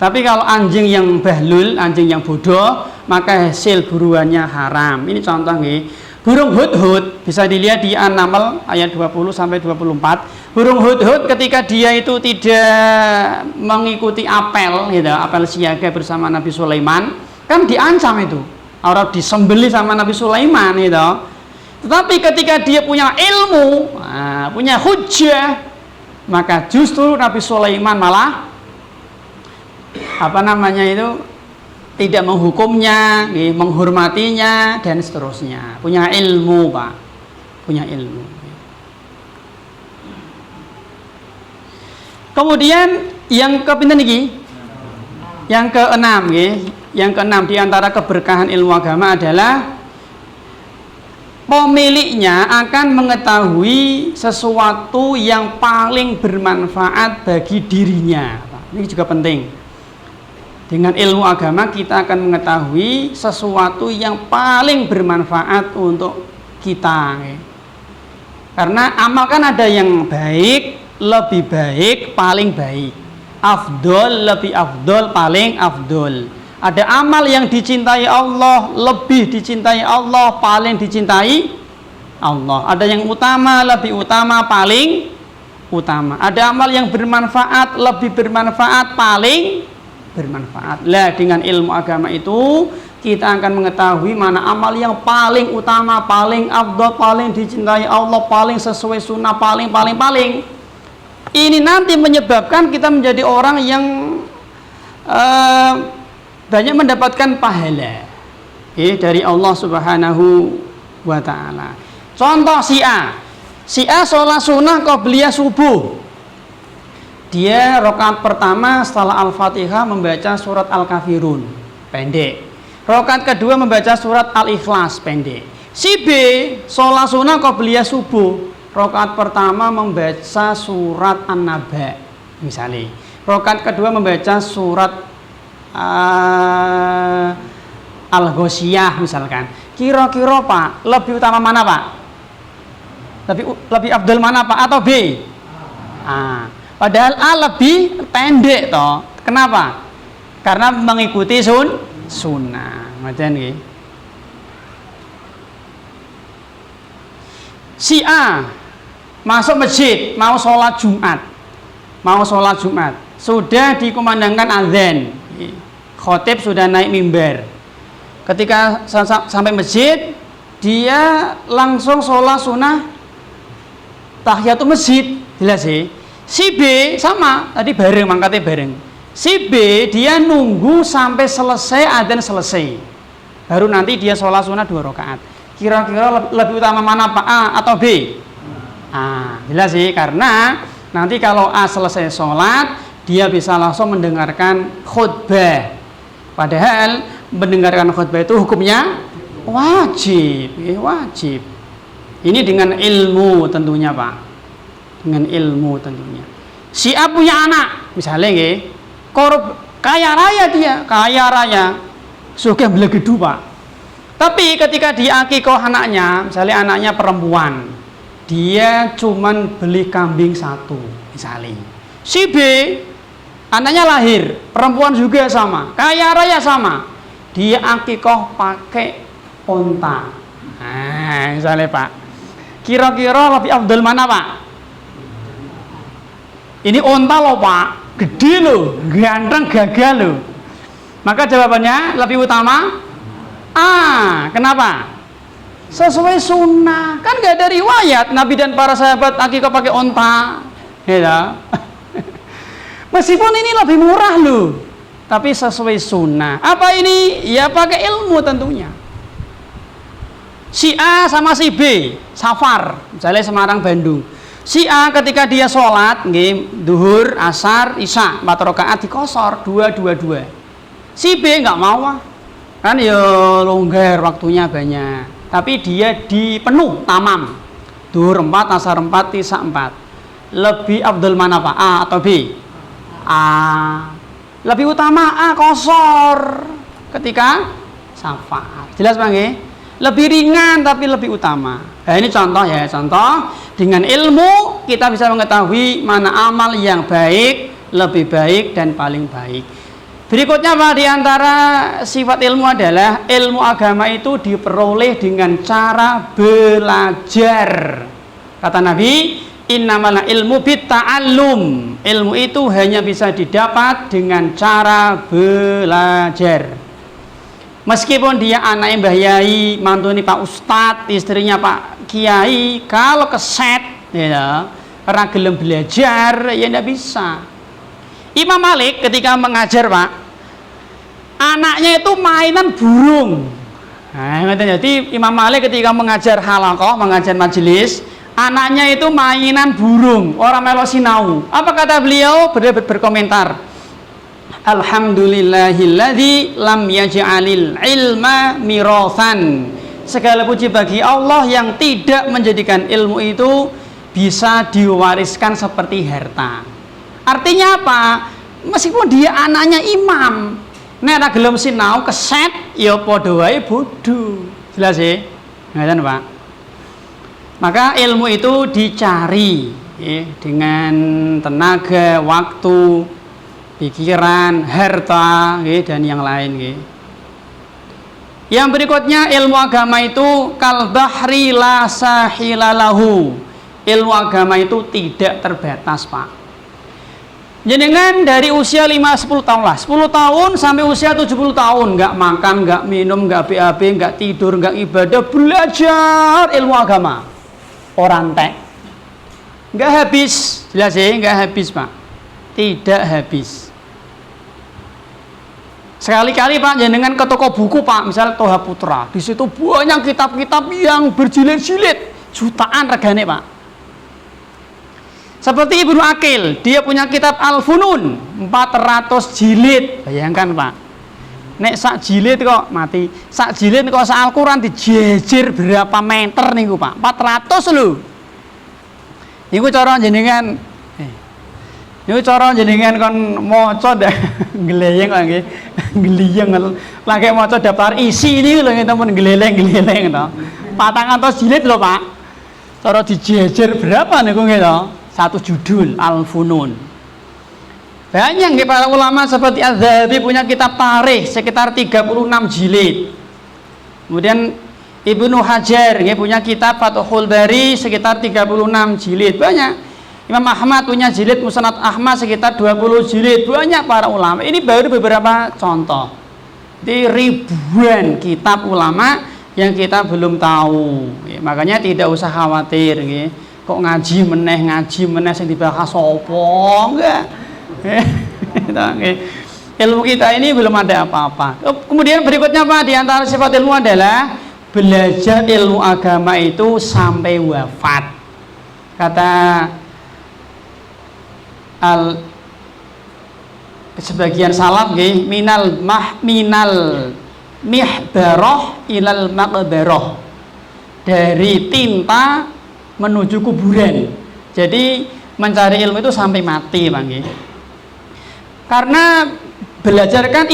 Tapi kalau anjing yang bahlul, anjing yang bodoh, maka hasil buruannya haram. Ini contoh nih. Burung hudhud bisa dilihat di An-Naml ayat 20 sampai 24. Burung hudhud ketika dia itu tidak mengikuti apel, apel siaga bersama Nabi Sulaiman, kan diancam itu. Orang disembelih sama Nabi Sulaiman itu. Tetapi ketika dia punya ilmu, punya hujjah, maka justru Nabi Sulaiman malah tidak menghukumnya, menghormatinya dan seterusnya. Punya ilmu Pak, punya ilmu. Kemudian yang kepinten iki, yang keenam yang keenam di antara keberkahan ilmu agama adalah pemiliknya akan mengetahui sesuatu yang paling bermanfaat bagi dirinya. Ini juga penting. Dengan ilmu agama kita akan mengetahui sesuatu yang paling bermanfaat untuk kita. Karena amal kan ada yang baik, lebih baik, paling baik. Afdol, lebih afdol, paling afdol. Ada amal yang dicintai Allah, lebih dicintai Allah, paling dicintai Allah. Ada yang utama, lebih utama, paling utama. Ada amal yang bermanfaat, lebih bermanfaat, paling bermanfaat. Lah dengan ilmu agama itu kita akan mengetahui mana amal yang paling utama, paling afdol, paling dicintai Allah, paling sesuai sunnah, paling. Ini nanti menyebabkan kita menjadi orang yang banyak mendapatkan pahala dari Allah Subhanahu wa Ta'ala. Contoh si A sholat sunnah qabliyah subuh. Dia rakaat pertama setelah Al-Fatihah membaca surat Al-Kafirun, pendek. Rakaat kedua membaca surat Al-Ikhlas, pendek. Si B sholat sunnah qabliyah subuh, rakaat pertama membaca surat An-Naba misalnya. Rakaat kedua membaca surat Al-Ghoshiyah misalkan. Kira-kira Pak, lebih utama mana Pak? Lebih afdal mana Pak? Atau B? Padahal A lebih pendek toh. Kenapa? Karena mengikuti sunnah. Macam ini. Si A masuk masjid, mau sholat Jumat. Sudah dikumandangkan azan. Khotib sudah naik mimbar. Ketika sampai masjid, dia langsung sholat sunnah tahiyatul masjid. Jelas sih. Si B sama, tadi bareng, mangkatnya bareng. Si B dia nunggu sampai selesai adzan selesai, baru nanti dia sholat sunnah 2 rakaat. Kira-kira lebih utama mana Pak, A atau B? Jelas sih, karena nanti kalau A selesai sholat, dia bisa langsung mendengarkan khutbah. Padahal mendengarkan khutbah itu hukumnya wajib. Ini dengan ilmu tentunya Pak. Dengan ilmu tentunya. Si A punya anak, misalnya kaya raya, sugih belegedu Pak. Tapi ketika dia akikoh anaknya, misalnya anaknya perempuan, dia cuman beli kambing 1, misalnya. Si B, anaknya lahir, perempuan juga sama, kaya raya sama, dia akikoh pakai onta. Misalnya Pak, kira-kira lebih afdal mana Pak? Ini onta loh Pak, gede loh, ganteng, gagah loh. Maka jawabannya lebih utama kenapa? Sesuai sunnah. Kan gak ada riwayat Nabi dan para sahabat akikah pakai onta, ya. Meskipun ini lebih murah loh, tapi sesuai sunnah. Apa ini? Ya pakai ilmu tentunya. Si A sama si B safar, misalnya Semarang Bandung. Si A ketika dia sholat duhur, asar, isya 4 rakaat dikosor 2. Si B nggak mau kan ya longgar waktunya banyak, tapi dia dipenuh tamam duhur 4, asar 4, isya 4. Lebih afdal mana Pak, A atau B? Lebih utama kosor ketika safar. Jelas Bang? Lebih ringan tapi lebih utama. Nah, ini contoh ya, contoh dengan ilmu kita bisa mengetahui mana amal yang baik, lebih baik dan paling baik. Berikutnya Pak, di antara sifat ilmu adalah ilmu agama itu diperoleh dengan cara belajar. Kata Nabi, innamal ilmu bitta'allum. Ilmu itu hanya bisa didapat dengan cara belajar. Meskipun dia anaknya Mbah Yai, mantune Pak Ustadz, istrinya Pak Kiai, kalau keset ya, karena gelem belajar ya tidak bisa. Imam Malik ketika mengajar Pak, anaknya itu mainan burung. Jadi Imam Malik ketika mengajar halaqah, mengajar majelis, anaknya itu mainan burung, orang melo sinau. Apa kata beliau? Berkomentar, alhamdulillahilladzi lam yaj'alil ilma mirathan. Segala puji bagi Allah yang tidak menjadikan ilmu itu bisa diwariskan seperti harta. Artinya apa? Meskipun dia anaknya imam, nek ora gelem sinau keset ya padha wae bodoh. Jelas ya? Ngaten Pak. Maka ilmu itu dicari dengan tenaga, waktu, pikiran, harta, dan yang lain. Yang berikutnya, ilmu agama itu kal bahri la sahilalahu. Ilmu agama itu tidak terbatas Pak. Jenengan dari usia 5-10 tahun lah, 10 tahun sampai usia 70 tahun, nggak makan, nggak minum, nggak BAB, nggak tidur, nggak ibadah, belajar ilmu agama. Orang tek. Nggak habis, jelas ya, nggak habis Pak, tidak habis. Sekali-kali Pak jenengan ke toko buku Pak, misalnya Toha Putra, di situ banyak kitab-kitab yang berjilid-jilid, jutaan regane Pak. Seperti Ibnu Aqil, dia punya kitab Al-Funun 400 jilid, bayangkan Pak. Nek sak jilid kok mati, sak jilid kok sak Al-Quran dijejer berapa meter nih Pak, 400 loh. Niku cara jenengan, niku cara jenengan kon maca dah gleyeng kok nggih, gleyeng lagi maca daftar isi ini lho ngene pun gleleng-gleleng to. 400 jilid lho Pak. Cara dijejer berapa niku nggih to? Satu judul Al-Funun. Banyak nggih para ulama seperti Az-Zahabi punya kitab tarikh sekitar 36 jilid. Kemudian Ibnu Hajar punya kitab Fathul Bari sekitar 36 jilid, banyak. Imam Ahmad punya jilid Musnad Ahmad sekitar 20 jilid, banyak para ulama. Ini baru beberapa contoh. Di ribuan kitab ulama yang kita belum tahu. Makanya tidak usah khawatir. Kok ngaji meneh sing dibahas apa enggak. Ilmu kita ini belum ada apa-apa. Kemudian berikutnya Pak, di antara sifat ilmu adalah belajar ilmu agama itu sampai wafat. Kata sebagian salaf nggih, minal mihbarah ilal maqbarah. Dari tinta menuju kuburan. Jadi mencari ilmu itu sampai mati, Bang nggih. Karena belajar kan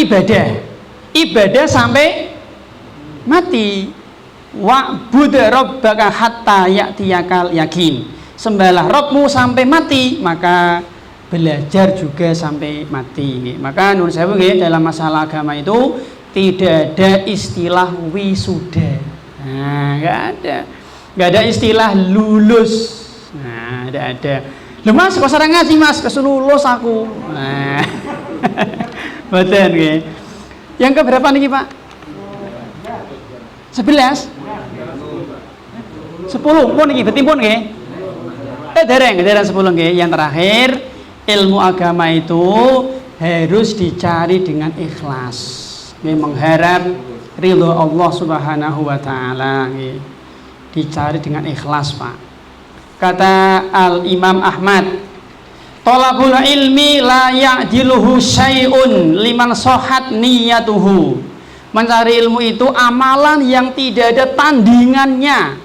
ibadah sampai mati. Wa'bud rabbaka hatta ya'tiyakal yakin. Sembahlah Rabbmu sampai mati, maka belajar juga sampai mati. Maka menurut saya dalam masalah agama itu tidak ada istilah wisuda. Nah, nggak ada istilah lulus. Nah, ada. Lho Mas, kok sareng ngaji Mas, kesululus aku. Nah. Betul nggih. Yang keberapa niki, Pak? 11. 10 pun niki, berarti pun nggih. Dereng 10 nggih. Yang terakhir, ilmu agama itu harus dicari dengan ikhlas. Nggih, mengharap ridho Allah Subhanahu wa taala nggih. Dicari dengan ikhlas, Pak. Kata Al-Imam Ahmad, talabul ilmi la ya'diluhu syai'un liman sohat niyatuhu. Mencari ilmu itu amalan yang tidak ada tandingannya.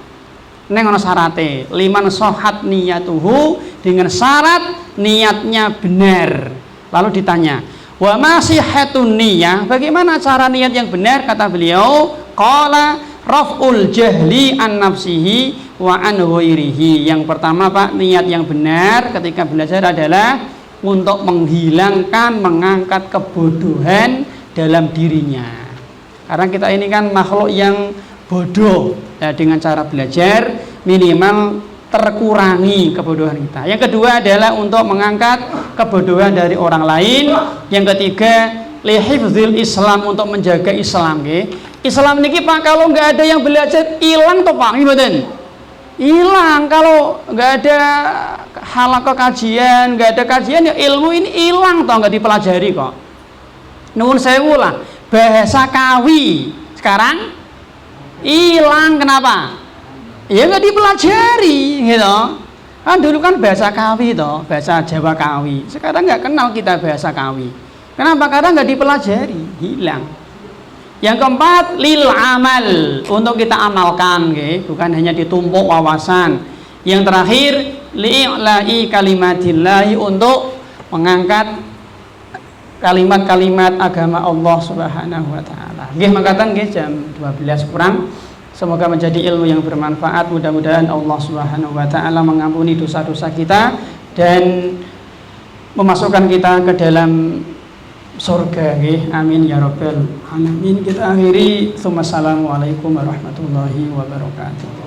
Neng ono syarate, liman sohat niyatuhu, dengan syarat niatnya benar. Lalu ditanya, wa masihatun niyah, bagaimana cara niat yang benar? Kata beliau, qala raf'ul jahli an nafsihi wa an ghairihi. Yang pertama Pak, niat yang benar ketika belajar adalah untuk menghilangkan, mengangkat kebodohan dalam dirinya. Karena kita ini kan makhluk yang bodoh. Ya, dengan cara belajar minimal terkurangi kebodohan kita. Yang kedua adalah untuk mengangkat kebodohan dari orang lain. Yang ketiga, lihifdzil Islam, untuk menjaga Islam. Islam niki Pak, kalau nggak ada yang belajar hilang toh Pak, gimana? Hilang. Kalau nggak ada halaqah kajian, nggak ada kajian, ya ilmu ini hilang toh, nggak dipelajari kok. Nuwun sewu lah, bahasa Kawi sekarang hilang. Kenapa? Ya nggak dipelajari gitu. Kan dulu kan bahasa Kawi toh, bahasa Jawa Kawi. Sekarang nggak kenal kita bahasa Kawi. Kenapa? Karena nggak dipelajari, hilang. Yang keempat, lil amal, untuk kita amalkan, bukan hanya ditumpuk wawasan. Yang terakhir, li'la'i kalimatillahi, untuk mengangkat kalimat-kalimat agama Allah Subhanahu wa taala. Nggih, mangkatan nggih jam 12 kurang. Semoga menjadi ilmu yang bermanfaat. Mudah-mudahan Allah Subhanahu wa taala mengampuni dosa-dosa kita dan memasukkan kita ke dalam surga. Amin ya rabbal alamin. Kita akhiri. Assalamualaikum warahmatullahi wabarakatuh.